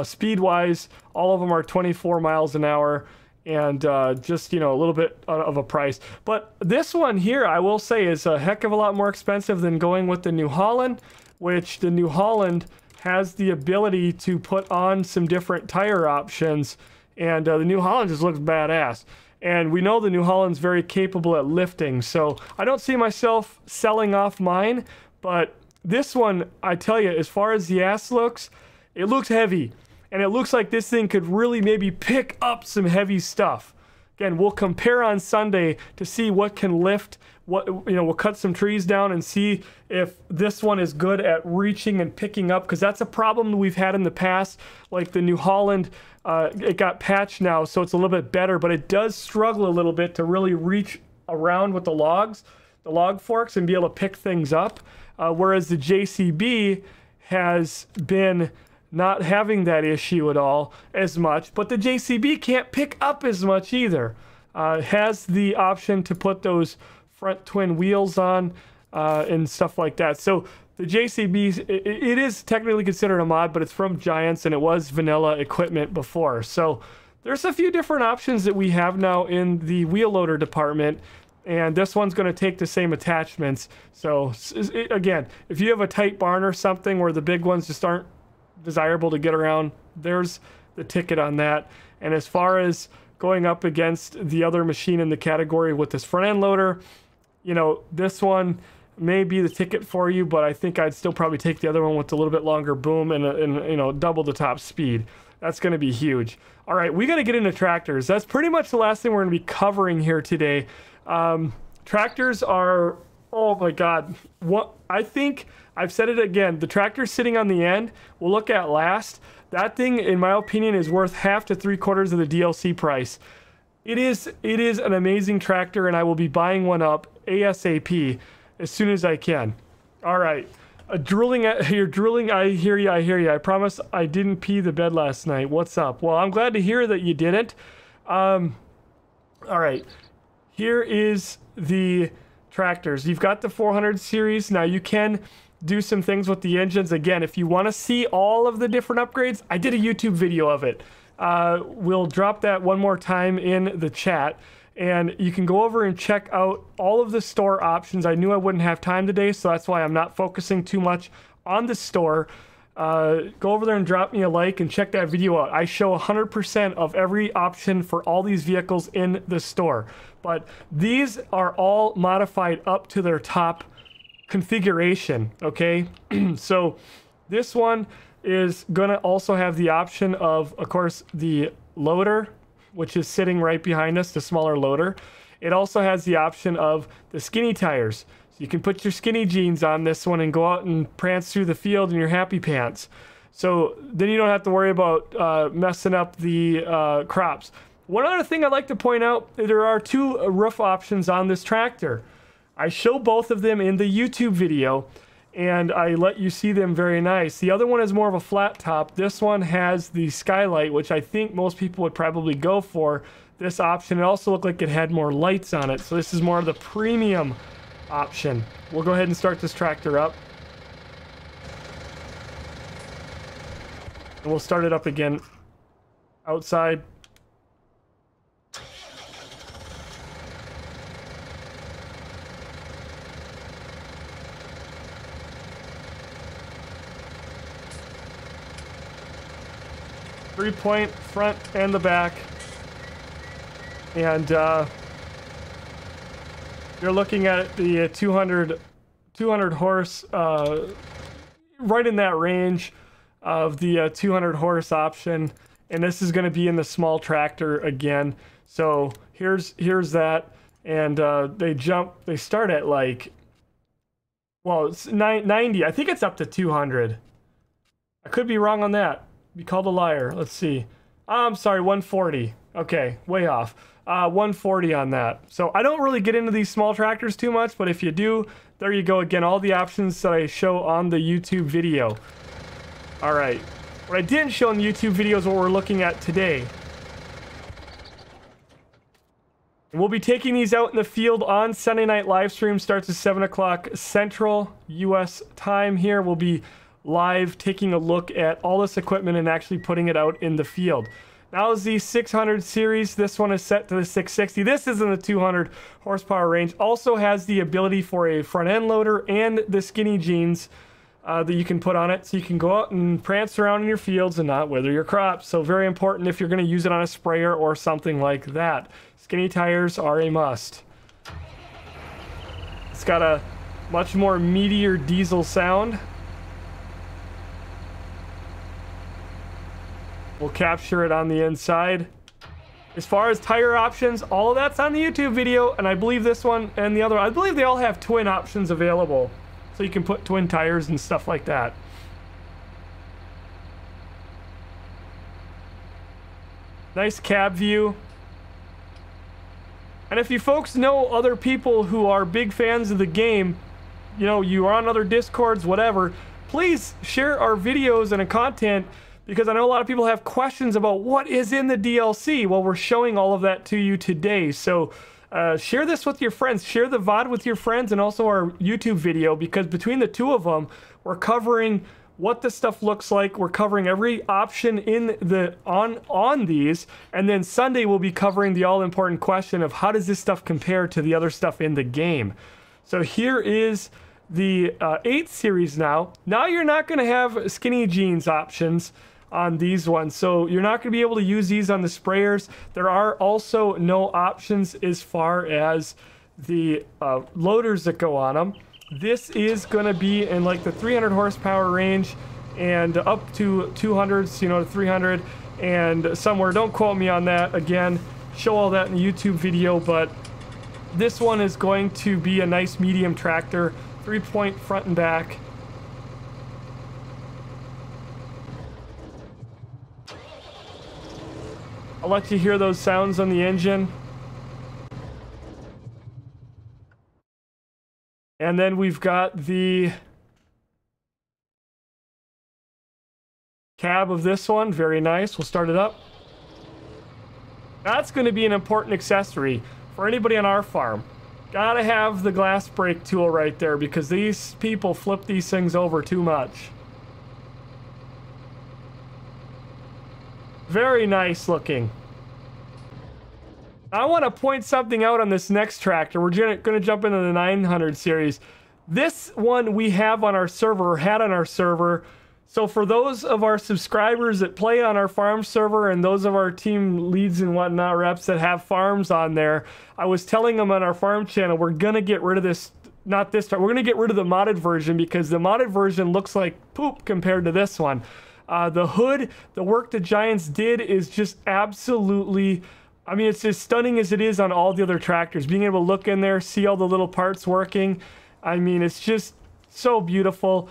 Speed-wise, all of them are 24 miles an hour, and just, you know, a little bit of a price. But this one here, I will say, is a heck of a lot more expensive than going with the New Holland, which the New Holland has the ability to put on some different tire options, and the New Holland just looks badass. And we know the New Holland's very capable at lifting, so I don't see myself selling off mine, but this one, I tell you, as far as the ass looks, it looks heavy, and it looks like this thing could really maybe pick up some heavy stuff. Again, we'll compare on Sunday to see what can lift, what, you know, we'll cut some trees down and see if this one is good at reaching and picking up, because that's a problem that we've had in the past. Like the New Holland, it got patched now, so it's a little bit better, but it does struggle a little bit to really reach around with the logs, the log forks, and be able to pick things up, whereas the JCB has been not having that issue at all as much, but the JCB can't pick up as much either. It has the option to put those front twin wheels on and stuff like that. So the JCB, it is technically considered a mod, but it's from Giants and it was vanilla equipment before. So there's a few different options that we have now in the wheel loader department, and this one's going to take the same attachments. So again, if you have a tight barn or something where the big ones just aren't desirable to get around, there's the ticket on that. And as far as going up against the other machine in the category with this front end loader, you know, this one may be the ticket for you, but I think I'd still probably take the other one with a little bit longer boom and you know, double the top speed. That's going to be huge. All right, we got to get into tractors. That's pretty much the last thing we're going to be covering here today. Tractors are, oh my God. What I think, I've said it again, the tractor sitting on the end, we'll look at last. That thing, in my opinion, is worth half to 3/4 of the DLC price. It is an amazing tractor, and I will be buying one up ASAP as soon as I can. All right. You're drooling. I hear you. I promise I didn't pee the bed last night. What's up? Well, I'm glad to hear that you didn't. All right. Here is the tractors. You've got the 400 series. Now you can do some things with the engines. Again, if you want to see all of the different upgrades, I did a YouTube video of it. We'll drop that one more time in the chat. And you can go over and check out all of the store options. I knew I wouldn't have time today, so that's why I'm not focusing too much on the store. Go over there and drop me a like and check that video out. I show 100% of every option for all these vehicles in the store. But these are all modified up to their top configuration, okay? So this one is gonna also have the option of course, the loader, which is sitting right behind us, the smaller loader. It also has the option of the skinny tires. So you can put your skinny jeans on this one and go out and prance through the field in your happy pants. So then you don't have to worry about messing up the crops. One other thing I'd like to point out, there are two roof options on this tractor. I show both of them in the YouTube video, and I let you see them very nice. The other one is more of a flat top. This one has the skylight, which I think most people would probably go for this option. It also looked like it had more lights on it, so this is more of the premium option. We'll go ahead and start this tractor up. And we'll start it up again outside. Three-point front and the back, and you're looking at the 200 horse, right in that range of the 200 horse option, and this is going to be in the small tractor again. So here's that, and they start at like, well, it's 90. I think it's up to 200. I could be wrong on that. Be called a liar. Let's see. I'm sorry, 140. Okay, way off. 140 on that. So I don't really get into these small tractors too much, but if you do, there you go. Again, all the options that I show on the YouTube video. All right. What I didn't show in the YouTube video is what we're looking at today. And we'll be taking these out in the field on Sunday night live stream. Starts at 7 o'clock Central US time here. We'll be live taking a look at all this equipment and actually putting it out in the field. Now is the 600 series. This one is set to the 660. This is in the 200 horsepower range. Also has the ability for a front end loader and the skinny jeans that you can put on it, so you can go out and prance around in your fields and not wither your crops. So very important if you're going to use it on a sprayer or something like that. Skinny tires are a must. It's got a much more meatier diesel sound. We'll capture it on the inside. As far as tire options, all of that's on the YouTube video, and I believe this one and the other, I believe they all have twin options available. So you can put twin tires and stuff like that. Nice cab view. And if you folks know other people who are big fans of the game, you know, you are on other Discords, whatever, please share our videos and content, because I know a lot of people have questions about what is in the DLC. Well, we're showing all of that to you today. So share this with your friends. Share the VOD with your friends and also our YouTube video, because between the two of them, we're covering what this stuff looks like. We're covering every option in the on these, and then Sunday we'll be covering the all-important question of how does this stuff compare to the other stuff in the game. So here is the 8 series now. Now you're not going to have skinny jeans options on these ones, so you're not going to be able to use these on the sprayers. There are also no options as far as the loaders that go on them. This is going to be in like the 300 horsepower range and up to 200s, you know, to 300 and somewhere. Don't quote me on that. Again, show all that in the YouTube video, but this one is going to be a nice medium tractor, 3-point front and back. I'll let you hear those sounds on the engine. And then we've got the cab of this one. Very nice. We'll start it up. That's going to be an important accessory for anybody on our farm. Gotta have the glass break tool right there because these people flip these things over too much. Very nice looking. I want to point something out on this next tractor. We're going to jump into the 900 series. This one we have on our server, or had on our server. So for those of our subscribers that play on our farm server and those of our team leads and whatnot reps that have farms on there, I was telling them on our farm channel, we're going to get rid of this, not this time, we're going to get rid of the modded version because the modded version looks like poop compared to this one. The hood, the work the Giants did is just absolutely, I mean, it's as stunning as it is on all the other tractors. Being able to look in there, see all the little parts working, I mean, it's just so beautiful.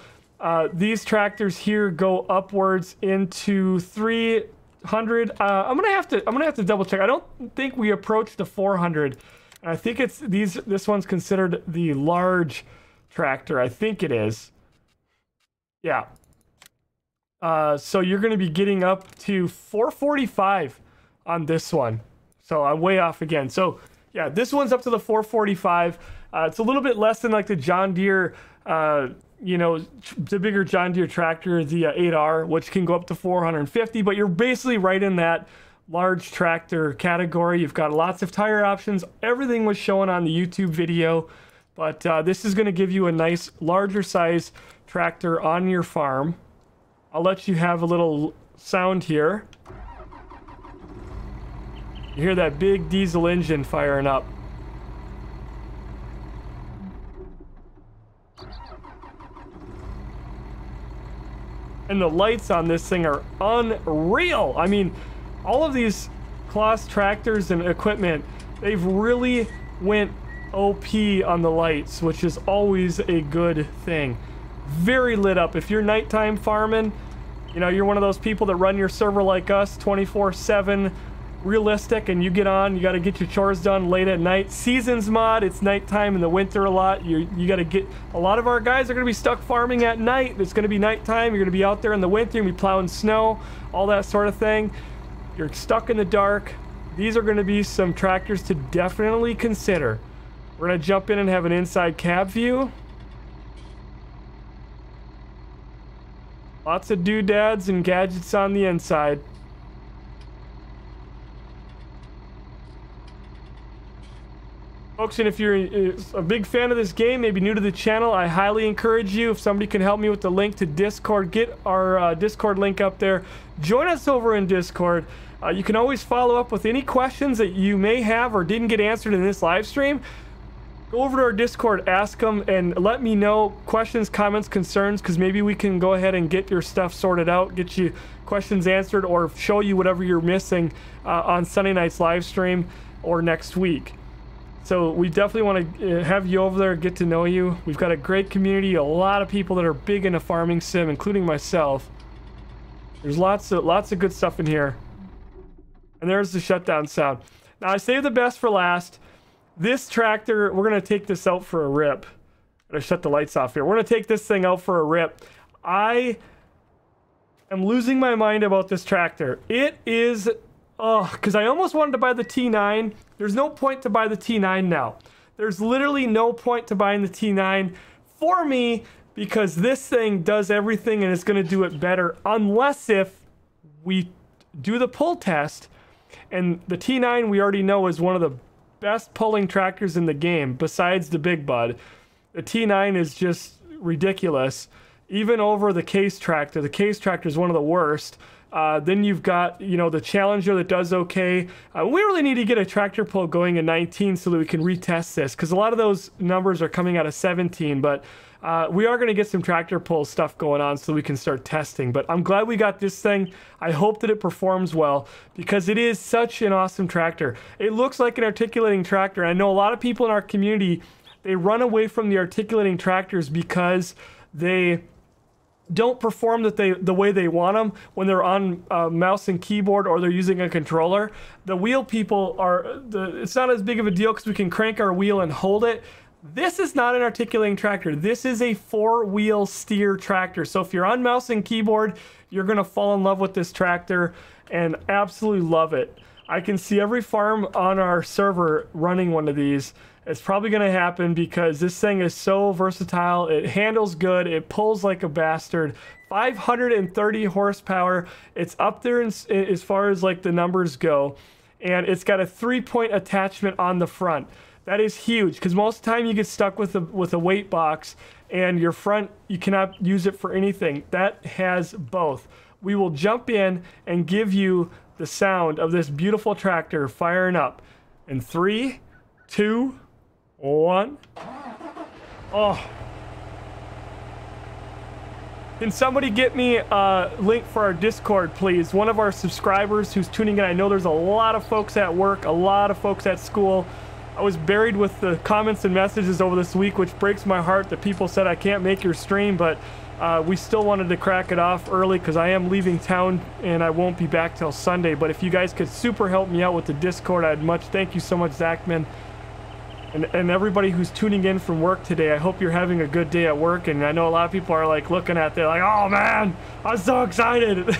These tractors here go upwards into 300. I'm gonna have to double check. I don't think we approached the 400. I think it's this one's considered the large tractor. I think it is. Yeah. So you're gonna be getting up to 445 on this one. So I'm way off again. So yeah, this one's up to the 445. It's a little bit less than like the John Deere, you know, the bigger John Deere tractor, the 8R, which can go up to 450, but you're basically right in that large tractor category. You've got lots of tire options. Everything was shown on the YouTube video, but this is going to give you a nice larger size tractor on your farm. I'll let you have a little sound here. You hear that big diesel engine firing up. And the lights on this thing are unreal. I mean, all of these Claas tractors and equipment, they've really went OP on the lights, which is always a good thing. Very lit up. If you're nighttime farming, you know, you're one of those people that run your server like us 24/7, realistic, and you get on, you got to get your chores done late at night. Seasons mod, it's nighttime in the winter a lot. You got to get, a lot of our guys are going to be stuck farming at night. It's going to be nighttime. You're going to be out there in the winter, you're going to be plowing snow, all that sort of thing. You're stuck in the dark. These are going to be some tractors to definitely consider. We're going to jump in and have an inside cab view. Lots of doodads and gadgets on the inside. Folks, and if you're a big fan of this game, maybe new to the channel, I highly encourage you, if somebody can help me with the link to Discord, get our Discord link up there. Join us over in Discord. You can always follow up with any questions that you may have or didn't get answered in this live stream. Go over to our Discord, ask them, and let me know questions, comments, concerns, because maybe we can go ahead and get your stuff sorted out, get you questions answered, or show you whatever you're missing on Sunday night's live stream or next week. So we definitely want to have you over there, get to know you. We've got a great community, a lot of people that are big into farming sim, including myself. There's lots of good stuff in here. And there's the shutdown sound. Now I saved the best for last. This tractor, we're going to take this out for a rip. I'm going to shut the lights off here. We're going to take this thing out for a rip. I am losing my mind about this tractor. It is, because I almost wanted to buy the T9. There's no point to buy the T9 now. There's literally no point to buying the T9 for me because this thing does everything and it's going to do it better unless if we do the pull test. And the T9 we already know is one of the best pulling tractors in the game besides the Big Bud. The T9 is just ridiculous. Even over the case tractor. The case tractor is one of the worst. Then you've got, you know, the Challenger that does okay. We really need to get a tractor pull going in 19 so that we can retest this, because a lot of those numbers are coming out of 17, but we are going to get some tractor pull stuff going on so we can start testing. But I'm glad we got this thing. I hope that it performs well, because it is such an awesome tractor. It looks like an articulating tractor. I know a lot of people in our community, they run away from the articulating tractors because they don't perform the way they want them when they're on mouse and keyboard, or they're using a controller. The wheel people it's not as big of a deal because we can crank our wheel and hold it. This is not an articulating tractor. This is a 4-wheel steer tractor. So if you're on mouse and keyboard, you're gonna fall in love with this tractor and absolutely love it. I can see every farm on our server running one of these. It's probably going to happen because this thing is so versatile. It handles good. It pulls like a bastard. 530 horsepower. It's up there as far as like the numbers go. And it's got a 3-point attachment on the front. That is huge, because most of the time you get stuck with a weight box and your front, you cannot use it for anything. That has both. We will jump in and give you the sound of this beautiful tractor firing up in 3, 2, 1. Oh. Can somebody get me a link for our Discord, please? One of our subscribers who's tuning in, I know there's a lot of folks at work, a lot of folks at school. I was buried with the comments and messages over this week, which breaks my heart that people said I can't make your stream, but we still wanted to crack it off early because I am leaving town and I won't be back till Sunday. But if you guys could super help me out with the Discord, I'd thank you so much, Zachman. And everybody who's tuning in from work today, I hope you're having a good day at work. And I know a lot of people are like looking at it like, oh man, I'm so excited.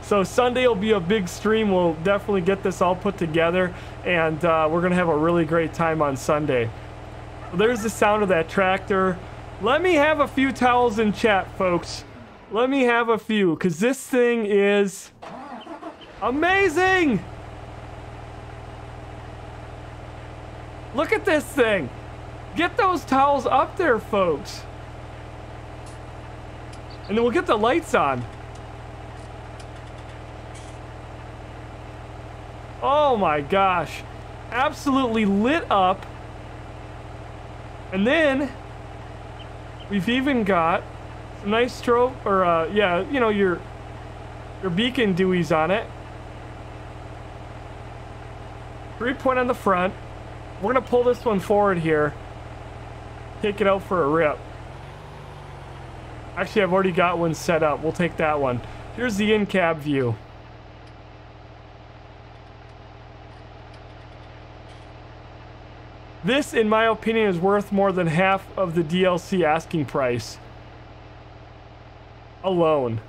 So Sunday will be a big stream. We'll definitely get this all put together, and we're gonna have a really great time on Sunday. So there's the sound of that tractor. Let me have a few towels in chat, folks. Let me have a few, because this thing is amazing. Look at this thing. Get those towels up there, folks. And then we'll get the lights on. Oh my gosh. Absolutely lit up. And then we've even got some nice strobe, or yeah, you know, your beacon dewies on it. 3-point on the front. We're gonna pull this one forward here. Take it out for a rip. Actually, I've already got one set up. We'll take that one. Here's the in-cab view. This, in my opinion, is worth more than half of the DLC asking price alone.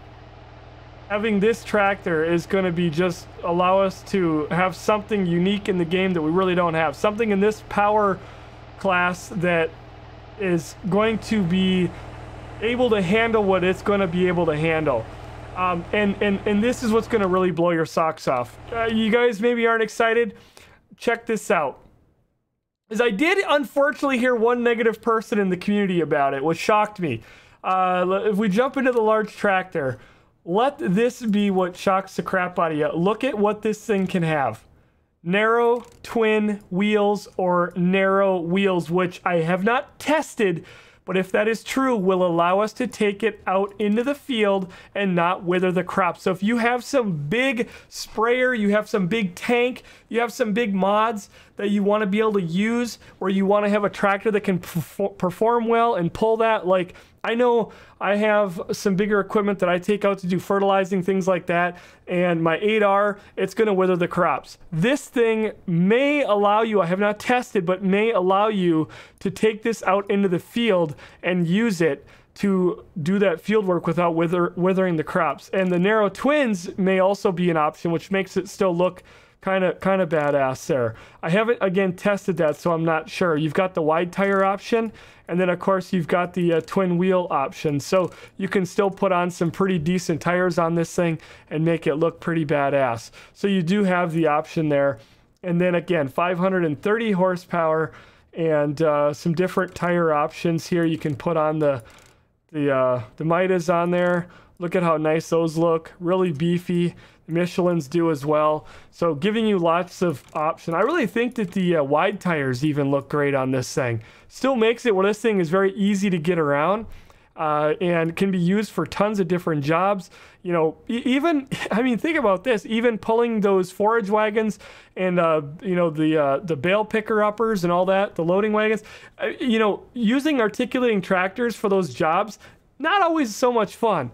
Having this tractor is going to be just allow us to have something unique in the game that we really don't have. Something in this power class that is going to be able to handle what it's going to be able to handle. And this is what's going to really blow your socks off. You guys maybe aren't excited? Check this out. As I did unfortunately hear one negative person in the community about it, which shocked me. If we jump into the large tractor, let this be what shocks the crap out of you. Look at what this thing can have. Narrow twin wheels, or narrow wheels, which I have not tested, but if that is true, will allow us to take it out into the field and not wither the crop. So if you have some big sprayer, you have some big tank, you have some big mods that you want to be able to use, where you want to have a tractor that can perform well and pull that, like, I know I have some bigger equipment that I take out to do fertilizing, things like that, and my 8R, it's going to wither the crops. This thing may allow you, I have not tested, but may allow you to take this out into the field and use it to do that field work without withering the crops. And the narrow twins may also be an option, which makes it still look kind of badass there. I haven't, again, tested that, so I'm not sure. You've got the wide tire option, and then of course you've got the twin wheel option, so you can still put on some pretty decent tires on this thing and make it look pretty badass. So you do have the option there. And then again, 530 horsepower, and some different tire options here. You can put on the Midas on there. Look at how nice those look. Really beefy. The Michelins do as well. So giving you lots of options. I really think that the wide tires even look great on this thing. Still makes it where this thing is very easy to get around. And can be used for tons of different jobs. You know, even, I mean, think about this, even pulling those forage wagons and, you know, the bale picker uppers and all that, the loading wagons, you know, using articulating tractors for those jobs, not always so much fun.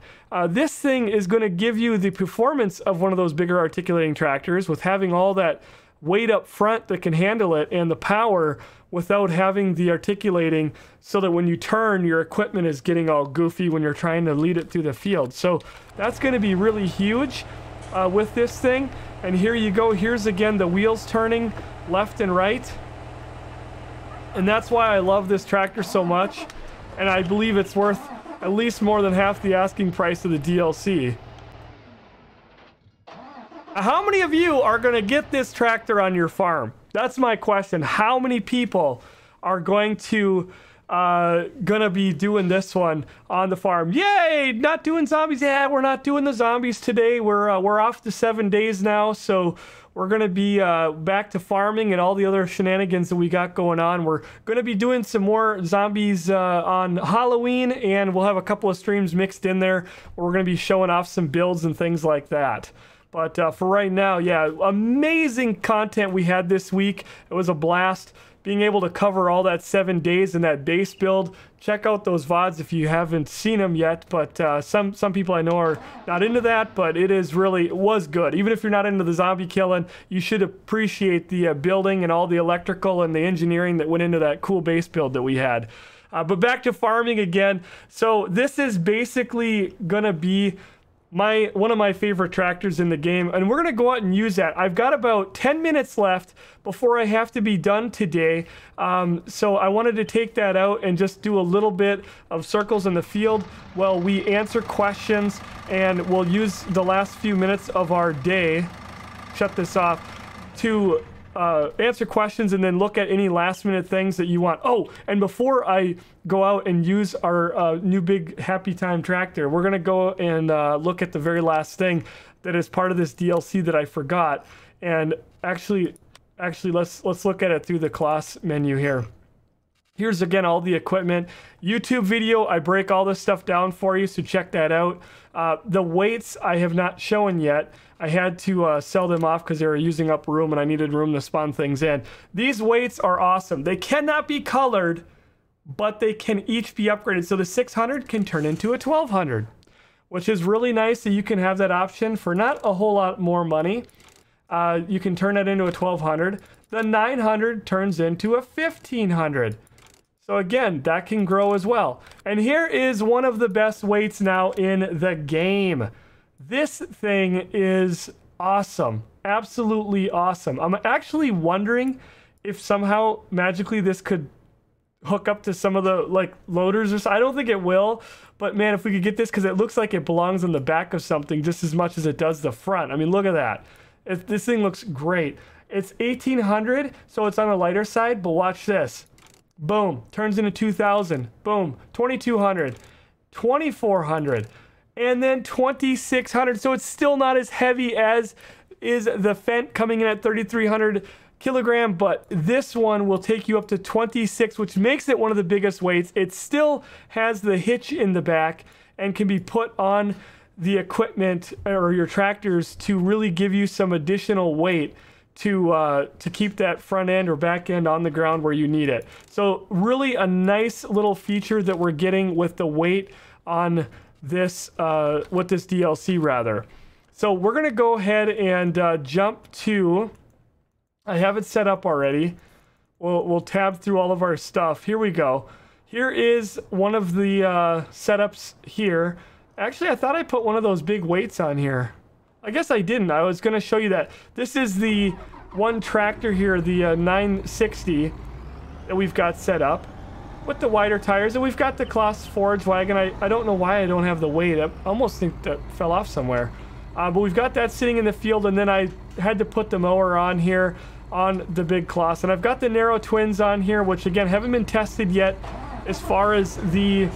This thing is going to give you the performance of one of those bigger articulating tractors with having all that weight up front that can handle it and the power without having the articulating, so that when you turn, your equipment is getting all goofy when you're trying to lead it through the field. So that's going to be really huge with this thing. And here you go. Here's again the wheels turning left and right. And that's why I love this tractor so much. And I believe it's worth at least more than half the asking price of the DLC. How many of you are going to get this tractor on your farm? That's my question. How many people are going to be doing this one on the farm? Yay! Not doing zombies. Yeah, we're not doing the zombies today. We're off to 7 days now, so we're going to be back to farming and all the other shenanigans that we got going on. We're going to be doing some more zombies on Halloween, and we'll have a couple of streams mixed in there where we're going to be showing off some builds and things like that. But for right now, yeah, amazing content we had this week. It was a blast being able to cover all that 7 days in that base build. Check out those VODs if you haven't seen them yet. But some people I know are not into that, but it was good. Even if you're not into the zombie killing, you should appreciate the building and all the electrical and the engineering that went into that cool base build that we had. But back to farming again. So this is basically gonna be one of my favorite tractors in the game, and we're gonna go out and use that. I've got about 10 minutes left before I have to be done today, so I wanted to take that out and just do a little bit of circles in the field while we answer questions, and we'll use the last few minutes of our day, shut this off, to answer questions and then look at any last minute things that you want. Oh, and before I go out and use our new big Happy Time tractor, we're gonna go and look at the very last thing that is part of this DLC that I forgot. And actually let's look at it through the class menu here. Here's again all the equipment. YouTube video, I break all this stuff down for you, so check that out. The weights I have not shown yet. I had to sell them off because they were using up room and I needed room to spawn things in. These weights are awesome. They cannot be colored, but they can each be upgraded. So the 600 can turn into a 1200, which is really nice that you can have that option for not a whole lot more money. You can turn that into a 1200. The 900 turns into a 1500. So again, that can grow as well. And here is one of the best weights now in the game. This thing is awesome. Absolutely awesome. I'm actually wondering if somehow magically this could hook up to some of the like loaders or so. I don't think it will, but man, if we could get this, because it looks like it belongs on the back of something just as much as it does the front. I mean, look at that. This thing looks great. It's 1800, so it's on the lighter side, but watch this. Boom, turns into 2000. Boom, 2200, 2400, and then 2600. So it's still not as heavy as is the Fendt coming in at 3300 kilogram, but this one will take you up to 26, which makes it one of the biggest weights. It still has the hitch in the back and can be put on the equipment or your tractors to really give you some additional weight to keep that front end or back end on the ground where you need it. So really a nice little feature that we're getting with the weight on this, with this DLC rather. So we're gonna go ahead and jump to, I have it set up already. We'll tab through all of our stuff. Here we go. Here is one of the setups here. Actually, I thought I put one of those big weights on here. I guess I didn't. I was going to show you that. This is the one tractor here, the 960 that we've got set up with the wider tires. And we've got the Class Forage Wagon. I don't know why I don't have the weight. I almost think that fell off somewhere. But we've got that sitting in the field, and then I had to put the mower on here. on the big cloths. And I've got the narrow twins on here, which again haven't been tested yet as far as the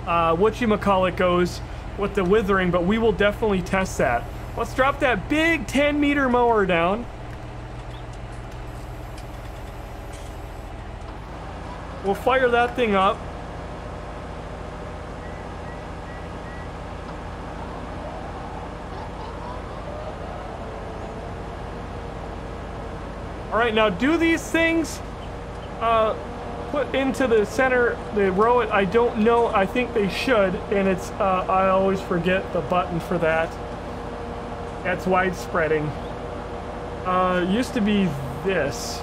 whatchamacallit goes with the withering, but we will definitely test that. Let's drop that big 10-meter mower down. We'll fire that thing up. All right, now do these things put into the center, the row it? I don't know. I think they should, and it's I always forget the button for that. That's widespreading. Used to be this.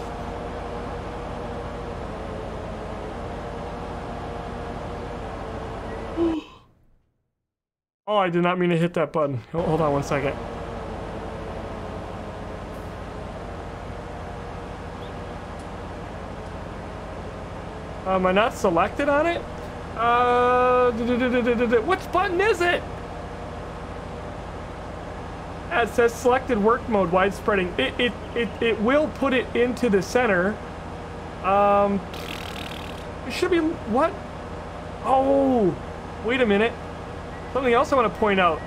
Oh, I did not mean to hit that button. Hold on one second. Am I not selected on it? Which button is it? Yeah, it says selected work mode, widespreading. It will put it into the center. It should be, what? Oh, wait a minute. Something else I want to point out.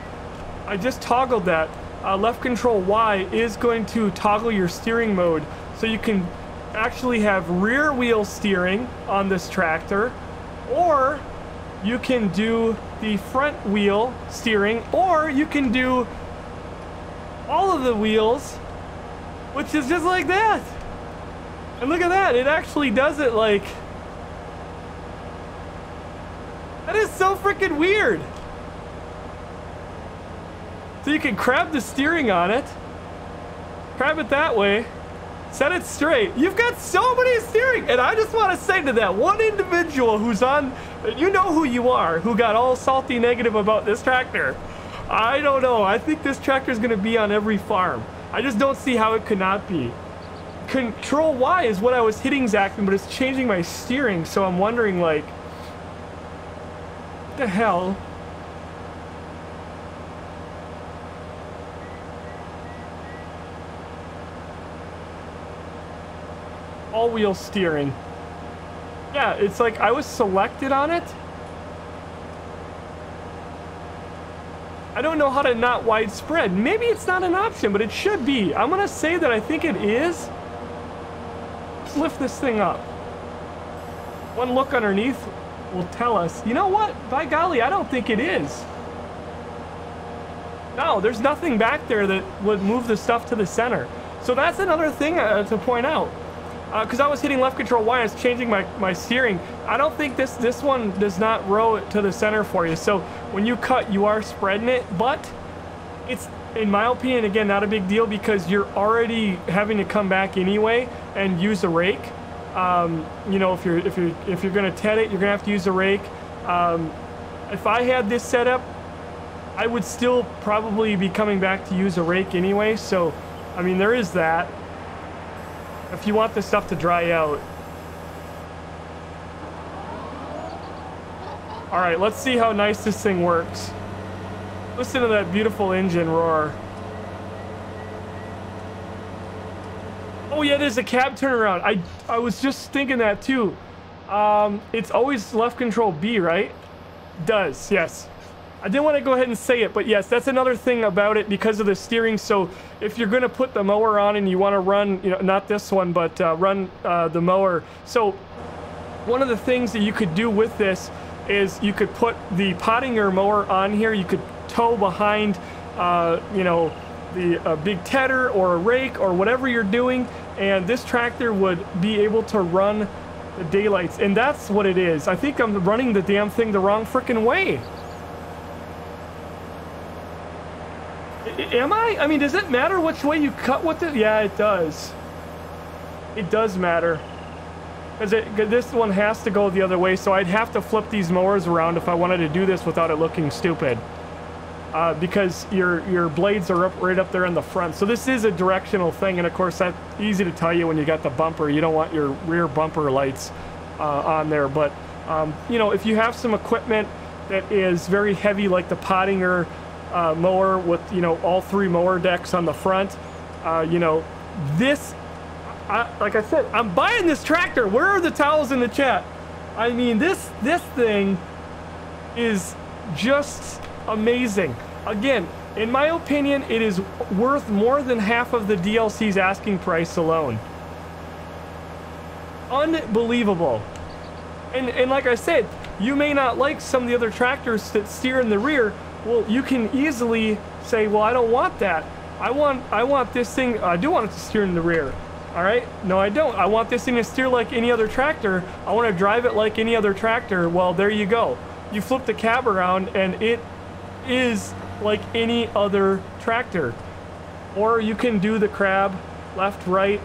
I just toggled that. Left control Y is going to toggle your steering mode, so you can actually have rear wheel steering on this tractor, or you can do the front wheel steering, or you can do all of the wheels, which is just like that. And look at that, it actually does it like... That is so freaking weird. So you can grab the steering on it, grab it that way, set it straight. You've got so many steering, and I just want to say to that one individual who's on, you know who you are, who got all salty negative about this tractor. I don't know. I think this tractor is going to be on every farm. I just don't see how it could not be. Control Y is what I was hitting exactly, but it's changing my steering, so I'm wondering, like, what the hell? All-wheel steering. Yeah, it's like I was selected on it. I don't know how to not widespread. Maybe it's not an option, but it should be. I'm gonna say that I think it is. Let's lift this thing up. One look underneath will tell us. You know what? By golly, I don't think it is. No, there's nothing back there that would move the stuff to the center. So that's another thing to point out. Because I was hitting left control Y, it's changing my steering. I don't think this one does not row it to the center for you. So when you cut, you are spreading it, but it's, in my opinion, again, not a big deal because you're already having to come back anyway and use a rake. You know, if you're gonna ted it, you're gonna have to use a rake. If I had this set up, I would still probably be coming back to use a rake anyway. So, I mean, there is that. If you want this stuff to dry out. All right, let's see how nice this thing works. Listen to that beautiful engine roar. Oh yeah, there's a cab turnaround. I was just thinking that too. It's always left control B, right? Does, yes. I didn't want to go ahead and say it, but yes, that's another thing about it because of the steering. So if you're going to put the mower on and you want to run, you know, not this one, but run the mower. So one of the things that you could do with this is you could put the Pottinger mower on here. You could tow behind, you know, the big tedder or a rake or whatever you're doing, and this tractor would be able to run the daylights. And that's what it is. I think I'm running the damn thing the wrong freaking way. Am I? I mean, does it matter which way you cut with it? Yeah, it does. It does matter. Because this one has to go the other way, so I'd have to flip these mowers around if I wanted to do this without it looking stupid. Because your blades are right up there in the front. So this is a directional thing, and of course that's easy to tell you when you got the bumper. You don't want your rear bumper lights on there. But, you know, if you have some equipment that is very heavy, like the Pottinger mower with, you know, all three mower decks on the front, you know, this, like I said, I'm buying this tractor. Where are the towels in the chat? I mean, this thing is just amazing. Again, in my opinion, it is worth more than half of the DLC's asking price alone. Unbelievable. And like I said, you may not like some of the other tractors that steer in the rear. Well, you can easily say, well, I don't want that. I want this thing, I do want it to steer in the rear. All right? No, I don't. I want this thing to steer like any other tractor. I want to drive it like any other tractor. Well, there you go. You flip the cab around and it is like any other tractor. Or you can do the crab, left, right,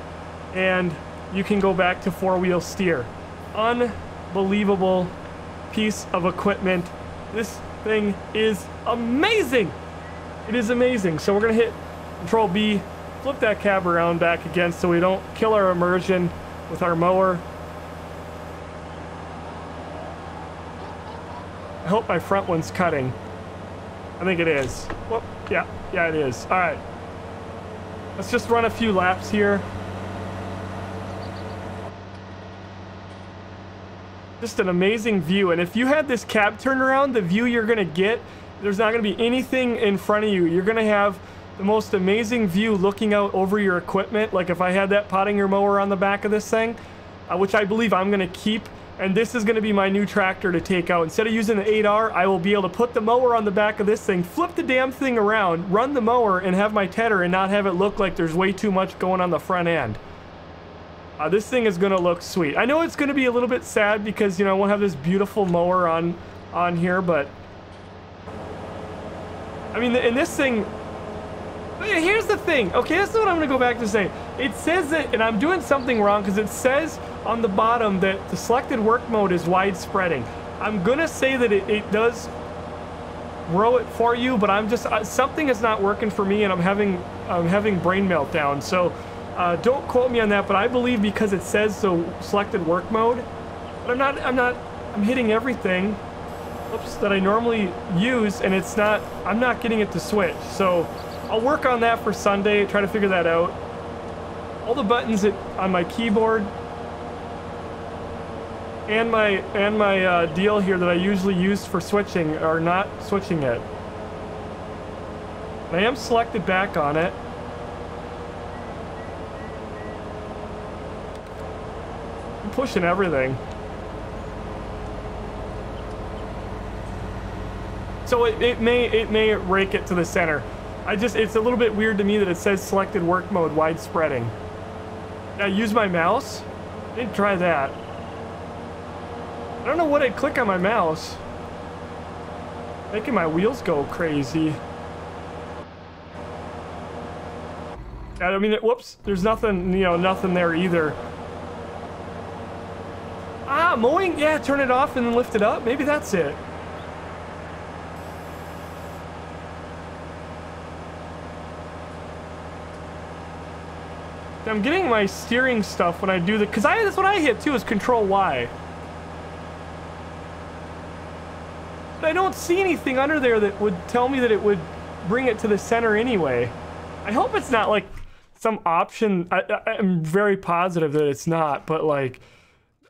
and you can go back to four-wheel steer. Unbelievable piece of equipment. This thing is amazing. It is amazing. So we're gonna hit Control B, flip that cab around back again so we don't kill our immersion with our mower. I hope my front one's cutting. I think it is. Whoop. Yeah, it is. All right. Let's just run a few laps here. Just an amazing view. And if you had this cab turned around, the view you're gonna get, there's not gonna be anything in front of you. You're gonna have the most amazing view looking out over your equipment. Like if I had that pottinger mower on the back of this thing, which I believe I'm gonna keep, and this is gonna be my new tractor to take out. Instead of using the 8R, I will be able to put the mower on the back of this thing, flip the damn thing around, run the mower, and have my tedder and not have it look like there's way too much going on the front end. This thing is gonna look sweet. I know it's gonna be a little bit sad because, you know, I won't have this beautiful mower on here, but I mean, and this thing, here's the thing. Okay, this is what I'm gonna go back to say. It says that, and I'm doing something wrong because it says on the bottom that the selected work mode is wide spreading. I'm gonna say that it does grow it for you, but I'm just something is not working for me, and I'm having brain meltdown. So don't quote me on that, but I believe because it says the selected work mode, but I'm hitting everything, oops, that I normally use, and it's not, I'm not getting it to switch. So I'll work on that for Sunday, try to figure that out. All the buttons on my keyboard and my deal here that I usually use for switching are not switching it. I am selected back on it. I'm pushing everything. So it may rake it to the center. It's a little bit weird to me that it says selected work mode wide spreading. I use my mouse. I didn't try that. I don't know what I'd click on my mouse. Making my wheels go crazy. I mean, whoops, there's nothing, you know, nothing there either. Ah, mowing? Yeah, turn it off and then lift it up. Maybe that's it. I'm getting my steering stuff when I do because that's what I hit too, is Control Y. But I don't see anything under there that would tell me that it would bring it to the center anyway. I hope it's not like some option. I'm very positive that it's not, but like,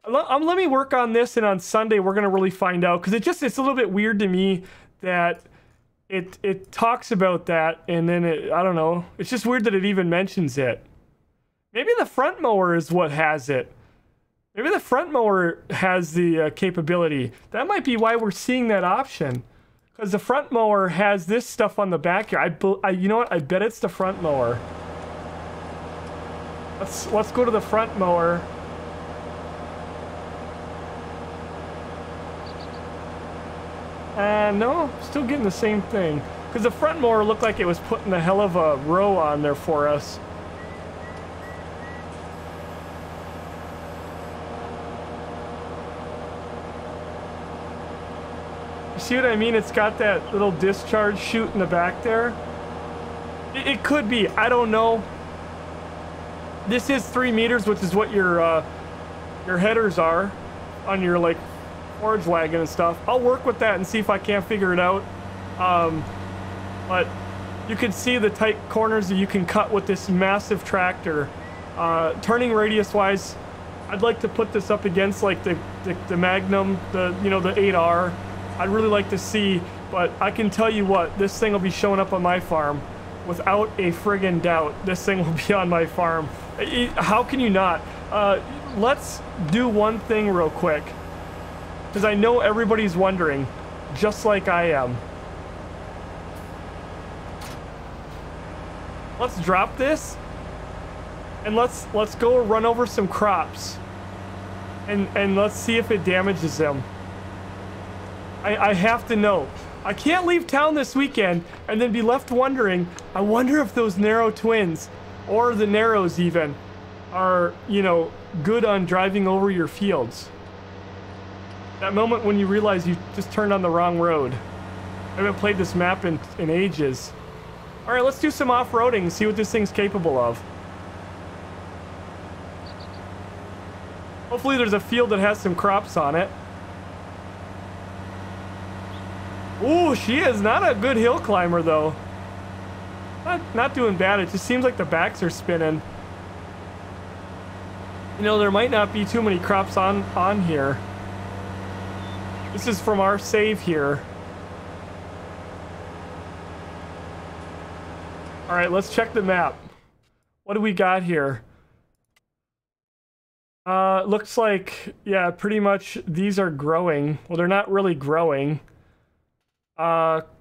let me work on this, and on Sunday we're gonna really find out, because it's a little bit weird to me that it talks about that, and then I don't know. It's just weird that it even mentions it. Maybe the front mower is what has it. Maybe the front mower has the capability. That might be why we're seeing that option. Because the front mower has this stuff on the back here. You know what? I bet it's the front mower. Let's go to the front mower. No, still getting the same thing. Because the front mower looked like it was putting a hell of a row on there for us. See what I mean? It's got that little discharge chute in the back there. It could be. I don't know. This is 3 meters, which is what your headers are on your like Forage Wagon and stuff. I'll work with that and see if I can't figure it out. But you can see the tight corners that you can cut with this massive tractor. Turning radius wise, I'd like to put this up against like the Magnum, the 8R. I'd really like to see, but I can tell you what, this thing will be showing up on my farm without a friggin' doubt. This thing will be on my farm. How can you not? Let's do one thing real quick, because I know everybody's wondering, just like I am. Let's drop this, and let's go run over some crops, and let's see if it damages them. I have to know. I can't leave town this weekend and then be left wondering, I wonder if those Narrow twins, or the Narrows even, are, you know, good on driving over your fields. That moment when you realize you just turned on the wrong road. I haven't played this map in ages. All right, let's do some off-roading and see what this thing's capable of. Hopefully there's a field that has some crops on it. Ooh, she is not a good hill climber though. Not doing bad. It just seems like the backs are spinning. You know, there might not be too many crops on here. This is from our save here. All right, let's check the map. What do we got here? Looks like, yeah, pretty much these are growing. Well, they're not really growing.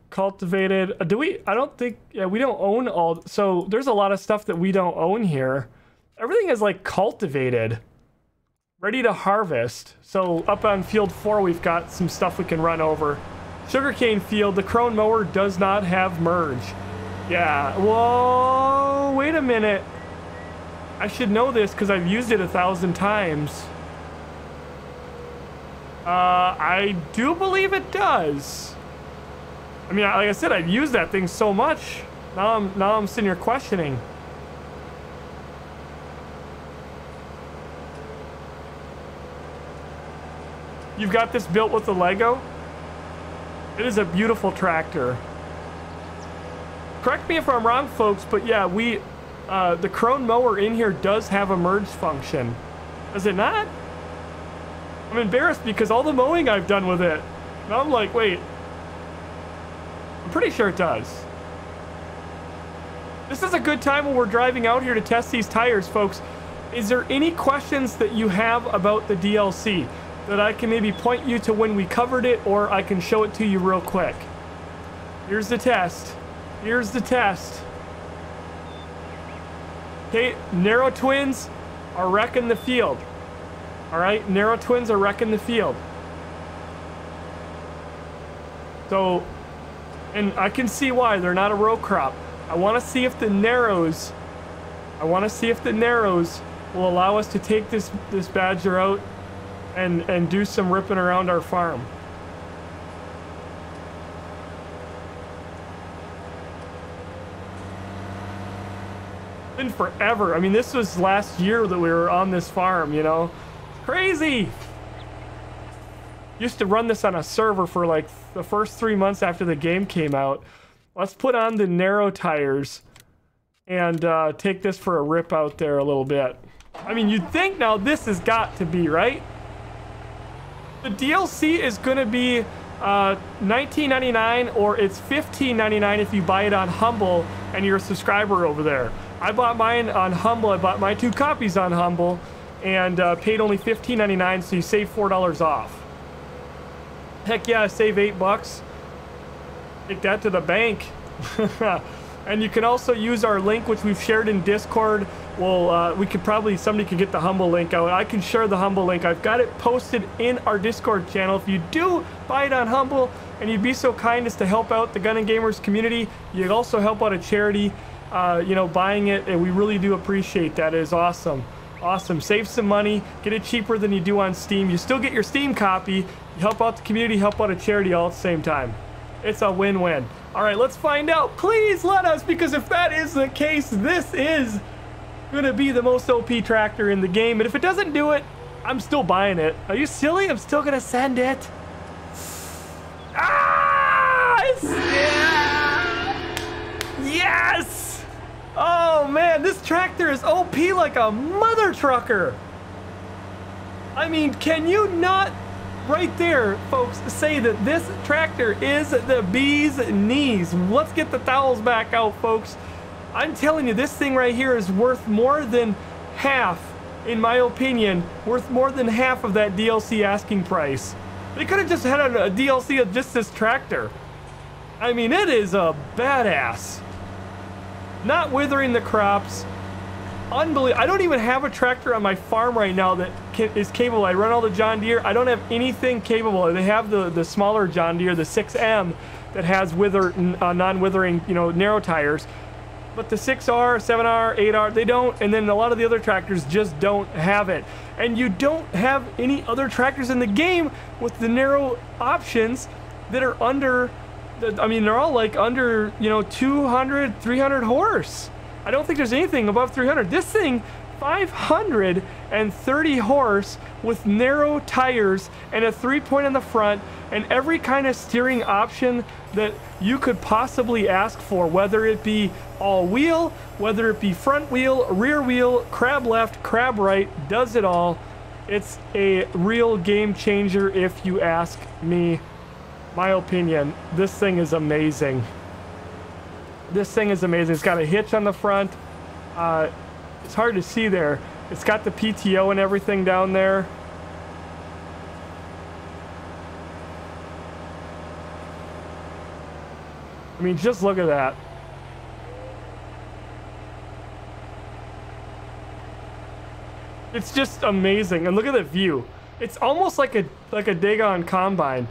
Cultivated. I don't think, yeah, we don't own all, so there's a lot of stuff that we don't own here. Everything is like cultivated, ready to harvest. So up on field 4, we've got some stuff we can run over. Sugarcane field, the Krone mower does not have merge. Yeah, whoa, wait a minute. I should know this because I've used it 1,000 times. I do believe it does. I mean, like I said, I've used that thing so much. Now I'm sitting here questioning. You've got this built with the Lego? It is a beautiful tractor. Correct me if I'm wrong, folks, but yeah, the Krone mower in here does have a merge function. Does it not? I'm embarrassed because all the mowing I've done with it. Now I'm like, wait. I'm pretty sure it does. This is a good time when we're driving out here to test these tires, folks. Is there any questions that you have about the DLC that I can maybe point you to when we covered it, or I can show it to you real quick? Here's the test. Here's the test. Okay, Narrow twins are wrecking the field. All right, Narrow twins are wrecking the field. So, and I can see why they're not a row crop. I want to see if the Narrows, will allow us to take this Badger out and do some ripping around our farm. Been forever. I mean, this was last year that we were on this farm, you know. Crazy. Used to run this on a server for like the first 3 months after the game came out. Let's put on the Narrow tires and take this for a rip out there a little bit. I mean, you'd think now this has got to be, right? The DLC is going to be $19.99, or it's $15.99 if you buy it on Humble and you're a subscriber over there. I bought mine on Humble. I bought my 2 copies on Humble and paid only $15.99, so you save $4 off. Heck yeah, I save $8. Take that to the bank. And you can also use our link, which we've shared in Discord. Well, we could probably, somebody could get the Humble link out. I can share the Humble link. I've got it posted in our Discord channel. If you do buy it on Humble and you'd be so kind as to help out the GunninGamerz community, you'd also help out a charity, you know, buying it, and we really do appreciate that. It is awesome. Awesome. Save some money, get it cheaper than you do on Steam. You still get your Steam copy, you help out the community, help out a charity all at the same time. It's a win-win. All right, let's find out. Please let us, because if that is the case, this is gonna be the most OP tractor in the game. And if it doesn't do it, I'm still buying it. Are you silly? I'm still gonna send it. Ah! Yeah! tractor is OP like a mother trucker. I mean, can you not right there, folks, say that this tractor is the bee's knees? Let's get the towels back out, folks. I'm telling you, this thing right here is worth more than half, in my opinion, worth more than half of that DLC asking price. They could have just had a DLC of just this tractor. I mean, it is a badass. Not withering the crops. Unbelievable. I don't even have a tractor on my farm right now that is capable. I run all the John Deere. I don't have anything capable. They have the smaller John Deere, the 6M, that has non-withering, you know, narrow tires. But the 6R, 7R, 8R, they don't. And then a lot of the other tractors just don't have it. And you don't have any other tractors in the game with the narrow options that are under, I mean, they're all like under, you know, 200, 300 horse. I don't think there's anything above 300. This thing, 530 horse with narrow tires and a 3-point in the front and every kind of steering option that you could possibly ask for, whether it be all wheel, whether it be front wheel, rear wheel, crab left, crab right, does it all. It's a real game changer if you ask me. My opinion, this thing is amazing. This thing is amazing. It's got a hitch on the front. It's hard to see there. It's got the PTO and everything down there. I mean, just look at that. It's just amazing. And look at the view. It's almost like a Dagon combine.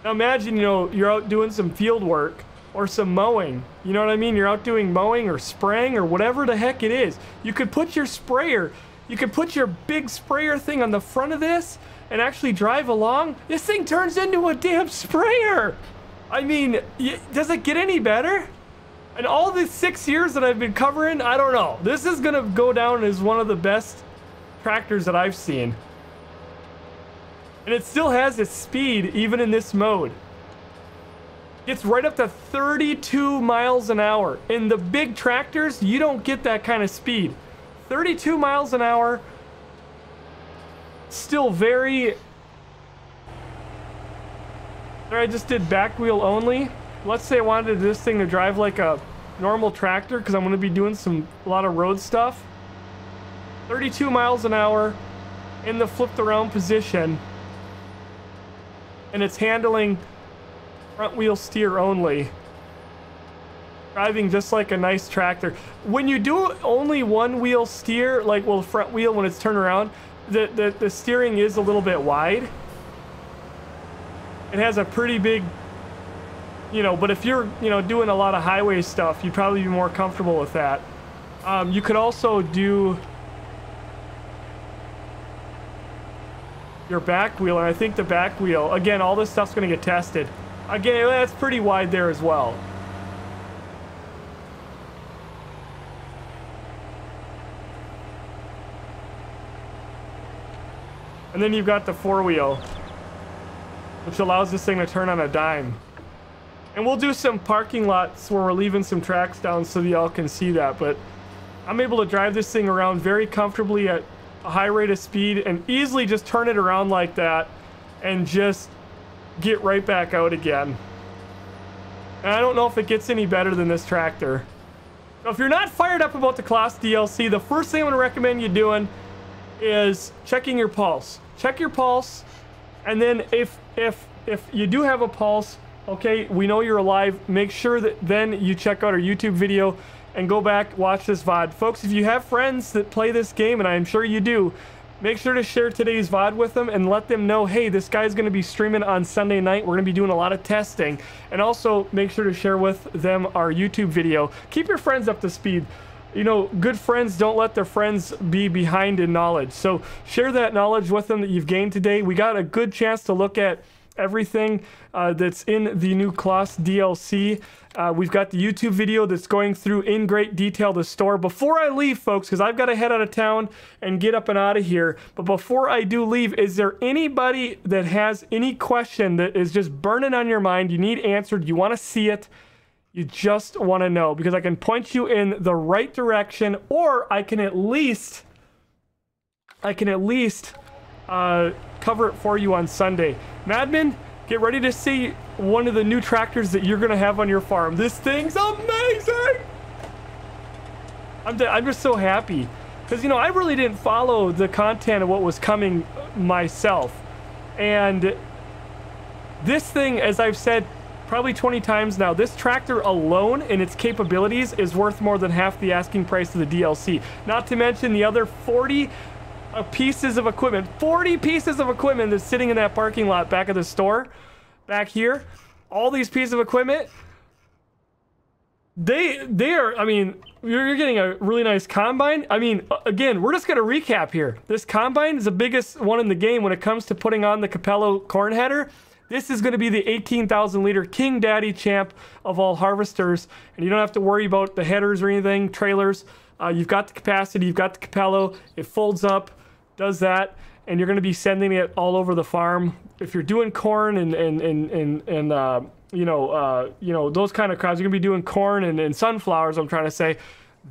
Now imagine, you know, you're out doing some field work or some mowing. You know what I mean? You're out doing mowing or spraying or whatever the heck it is. You could put your sprayer, you could put your big sprayer thing on the front of this and actually drive along. This thing turns into a damn sprayer. I mean, does it get any better? And all the 6 years that I've been covering, I don't know. This is gonna go down as one of the best tractors that I've seen. And it still has its speed even in this mode. It's right up to 32 miles an hour. In the big tractors, you don't get that kind of speed. 32 miles an hour, still very... There, I just did back wheel only. Let's say I wanted this thing to drive like a normal tractor because I'm going to be doing a lot of road stuff. 32 miles an hour in the flipped around position. And it's handling front wheel steer only. Driving just like a nice tractor. When you do only one wheel steer, like, well, front wheel when it's turned around, the steering is a little bit wide. It has a pretty big, you know, but if you're, you know, doing a lot of highway stuff, you'd probably be more comfortable with that. You could also do your back wheel, and I think the back wheel, again, all this stuff's going to get tested. Again, that's pretty wide there as well. And then you've got the 4-wheel, which allows this thing to turn on a dime. And we'll do some parking lots where we're leaving some tracks down so that y'all can see that. But I'm able to drive this thing around very comfortably at a high rate of speed and easily just turn it around like that and just get right back out again. And I don't know if it gets any better than this tractor. So if you're not fired up about the Class DLC, the first thing I'm going to recommend you doing is checking your pulse. Check your pulse, and then if you do have a pulse, okay, we know you're alive, make sure that then you check out our YouTube video and go back, watch this VOD. Folks, if you have friends that play this game, and I'm sure you do, make sure to share today's VOD with them and let them know, hey, this guy's going to be streaming on Sunday night. We're going to be doing a lot of testing. And also make sure to share with them our YouTube video. Keep your friends up to speed. You know, good friends don't let their friends be behind in knowledge. So share that knowledge with them that you've gained today. We got a good chance to look at everything that's in the new Class DLC. We've got the YouTube video that's going through in great detail the store. Before I leave, folks, because I've got to head out of town and get up and out of here, but before I do leave, is there anybody that has any question that is just burning on your mind, you need answered, you want to see it, You just want to know, because I can point you in the right direction, or I can at least cover it for you on Sunday. Madman, get ready to see one of the new tractors that you're going to have on your farm. This thing's amazing! I'm just so happy. Because, you know, I really didn't follow the content of what was coming myself. And this thing, as I've said probably 20 times now, this tractor alone and its capabilities is worth more than half the asking price of the DLC. Not to mention the other 40 pieces of equipment. 40 pieces of equipment that's sitting in that parking lot back of the store. Back here. All these pieces of equipment. They are, I mean, you're getting a really nice combine. I mean, again, we're just going to recap here. This combine is the biggest one in the game when it comes to putting on the Capello corn header. This is going to be the 18,000 liter King Daddy champ of all harvesters. And you don't have to worry about the headers or anything, trailers. You've got the capacity, you've got the Capello. It folds up, does that. And you're going to be sending it all over the farm. If you're doing corn and you know, those kind of crops, you're going to be doing corn and sunflowers, I'm trying to say.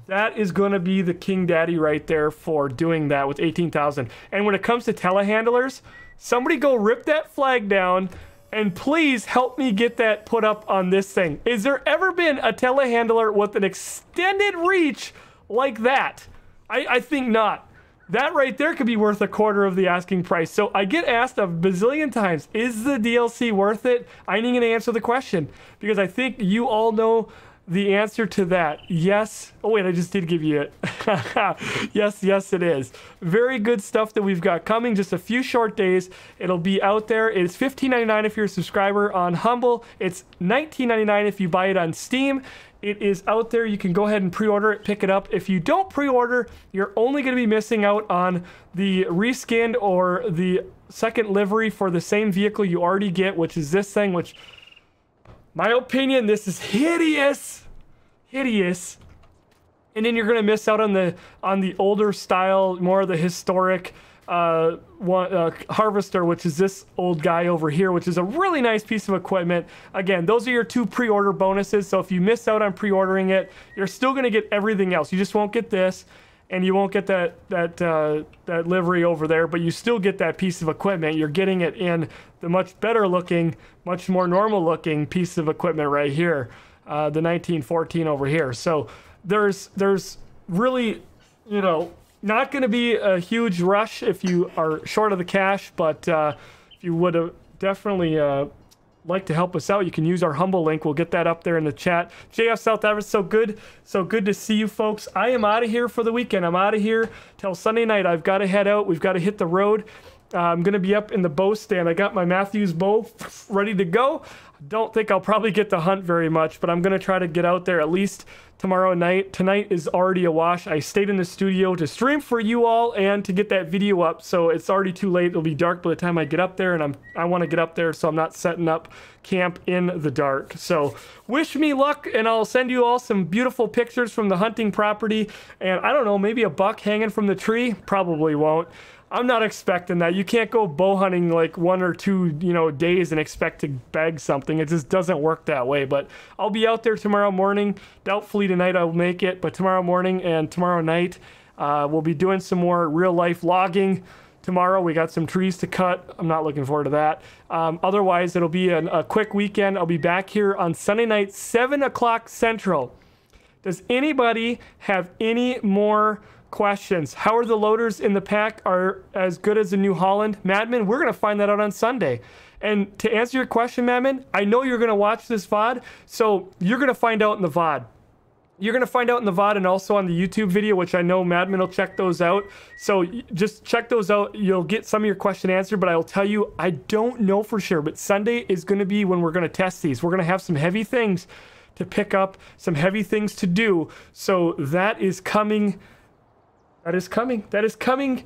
That is going to be the King Daddy right there for doing that with 18,000. And when it comes to telehandlers, somebody go rip that flag down and please help me get that put up on this thing. Is there ever been a telehandler with an extended reach like that? I think not. That right there could be worth a quarter of the asking price. So I get asked a bazillion times, is the DLC worth it? I ain't gonna answer the question because I think you all know the answer to that. Yes. Oh wait, I just did give you it. Yes, it is. Very good stuff that we've got coming. Just a few short days. It'll be out there. It's $15.99 if you're a subscriber on Humble. It's $19.99 if you buy it on Steam. It is out there. You can go ahead and pre-order it, pick it up. If you don't pre-order, you're only going to be missing out on the reskinned or the second livery for the same vehicle you already get, which is this thing, which, my opinion, this is hideous. Hideous. And then you're going to miss out on the older style, more of the historic harvester, which is this old guy over here, which is a really nice piece of equipment. Again, those are your two pre-order bonuses. So if you miss out on pre-ordering it, you're still going to get everything else. You just won't get this, and you won't get that livery over there, but you still get that piece of equipment. You're getting it in the much better looking, much more normal looking piece of equipment right here, the 1914 over here. So there's really, you know, not going to be a huge rush if you are short of the cash, but if you would have definitely like to help us out, you can use our Humble link. We'll get that up there in the chat. JF South Everett, so good to see you folks. I am out of here for the weekend. I'm out of here till Sunday night. I've got to head out. We've got to hit the road. I'm going to be up in the bow stand. I got my Matthews bow ready to go. Don't think I'll probably get to hunt very much, but I'm going to try to get out there at least tomorrow night. Tonight is already a wash. I stayed in the studio to stream for you all and to get that video up, so it's already too late. It'll be dark by the time I get up there, and I want to get up there so I'm not setting up camp in the dark. So wish me luck, and I'll send you all some beautiful pictures from the hunting property, and I don't know, maybe a buck hanging from the tree. Probably won't. I'm not expecting that. You can't go bow hunting like 1 or 2, you know, days and expect to bag something. It just doesn't work that way. But I'll be out there tomorrow morning. Doubtfully tonight I'll make it, but tomorrow morning and tomorrow night we'll be doing some more real life logging. Tomorrow we got some trees to cut. I'm not looking forward to that. Otherwise, it'll be a quick weekend. I'll be back here on Sunday night, 7 o'clock Central. Does anybody have any more questions? How are the loaders in the pack are as good as the New Holland? Madman, we're going to find that out on Sunday. And to answer your question, Madman, I know you're going to watch this VOD, so you're going to find out in the VOD. You're going to find out in the VOD and also on the YouTube video, which I know Madman will check those out. So just check those out. You'll get some of your question answered, but I will tell you, I don't know for sure, but Sunday is going to be when we're going to test these. We're going to have some heavy things to pick up, some heavy things to do. So that is coming. That is coming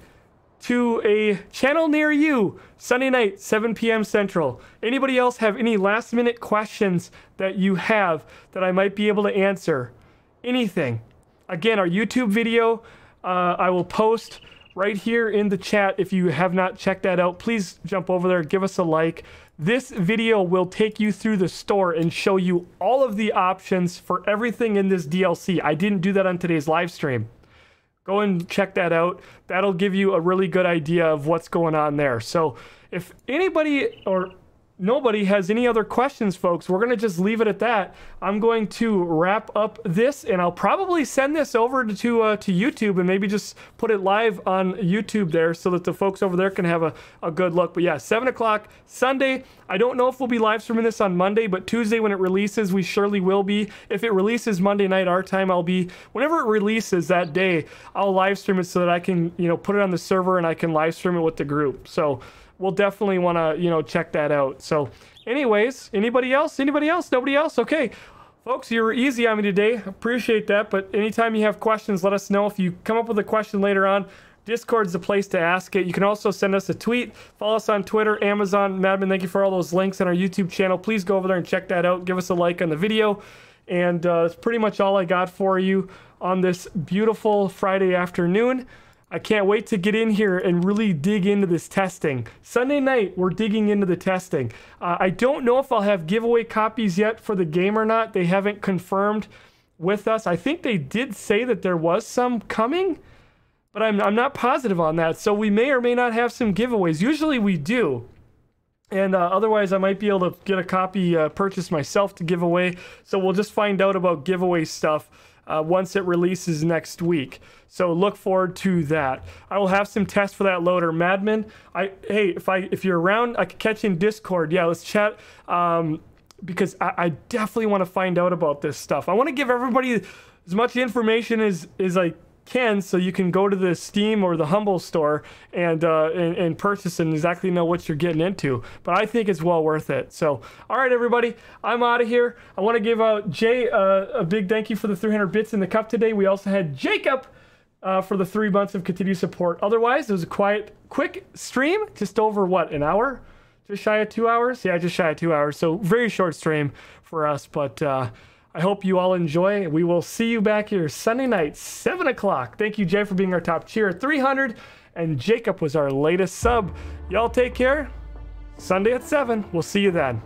to a channel near you Sunday night, 7 p.m. Central. Anybody else have any last minute questions that you have that I might be able to answer? Anything. Again, our YouTube video, I will post right here in the chat. If you have not checked that out, please jump over there, give us a like. this video will take you through the store and show you all of the options for everything in this DLC. I didn't do that on today's live stream. Go and check that out. That'll give you a really good idea of what's going on there. So if anybody or nobody has any other questions, folks, we're going to just leave it at that. I'm going to wrap up this, and I'll probably send this over to YouTube and maybe just put it live on YouTube there so that the folks over there can have a good look. But yeah, 7 o'clock Sunday. I don't know if we'll be live streaming this on Monday, but Tuesday when it releases, we surely will be. If it releases Monday night our time, I'll be, whenever it releases that day, I'll live stream it so that I can, you know, put it on the server and I can live stream it with the group. So we'll definitely want to, you know, check that out. So anyways, anybody else? Anybody else? Nobody else? Okay. Folks, you were easy on me today. Appreciate that. But anytime you have questions, let us know. If you come up with a question later on, Discord's the place to ask it. You can also send us a tweet. Follow us on Twitter, Amazon, Madman. Thank you for all those links on our YouTube channel. Please go over there and check that out. Give us a like on the video. And that's pretty much all I got for you on this beautiful Friday afternoon. I can't wait to get in here and really dig into this testing. Sunday night, we're digging into the testing. I don't know if I'll have giveaway copies yet for the game or not. They haven't confirmed with us. I think they did say that there was some coming, but I'm not positive on that. So we may or may not have some giveaways. Usually we do. And otherwise, I might be able to get a copy purchased myself to give away. So we'll just find out about giveaway stuff once it releases next week. So look forward to that. I will have some tests for that loader. Madman, hey, if you're around, I could catch you in Discord. Yeah, let's chat. Because I definitely want to find out about this stuff. I want to give everybody as much information as I can, so you can go to the Steam or the Humble store and purchase and exactly know what you're getting into. But I think it's well worth it. So, all right, everybody, I'm out of here. I want to give Jay a big thank you for the 300 bits in the cup today. We also had Jacob for the 3 months of continued support. Otherwise, it was a quick stream, just over what, an hour? Just shy of 2 hours? Yeah, just shy of 2 hours. So very short stream for us, but I hope you all enjoy. We will see you back here Sunday night, 7 o'clock. Thank you, Jay, for being our top cheer at 300. And Jacob was our latest sub. Y'all take care. Sunday at 7. We'll see you then.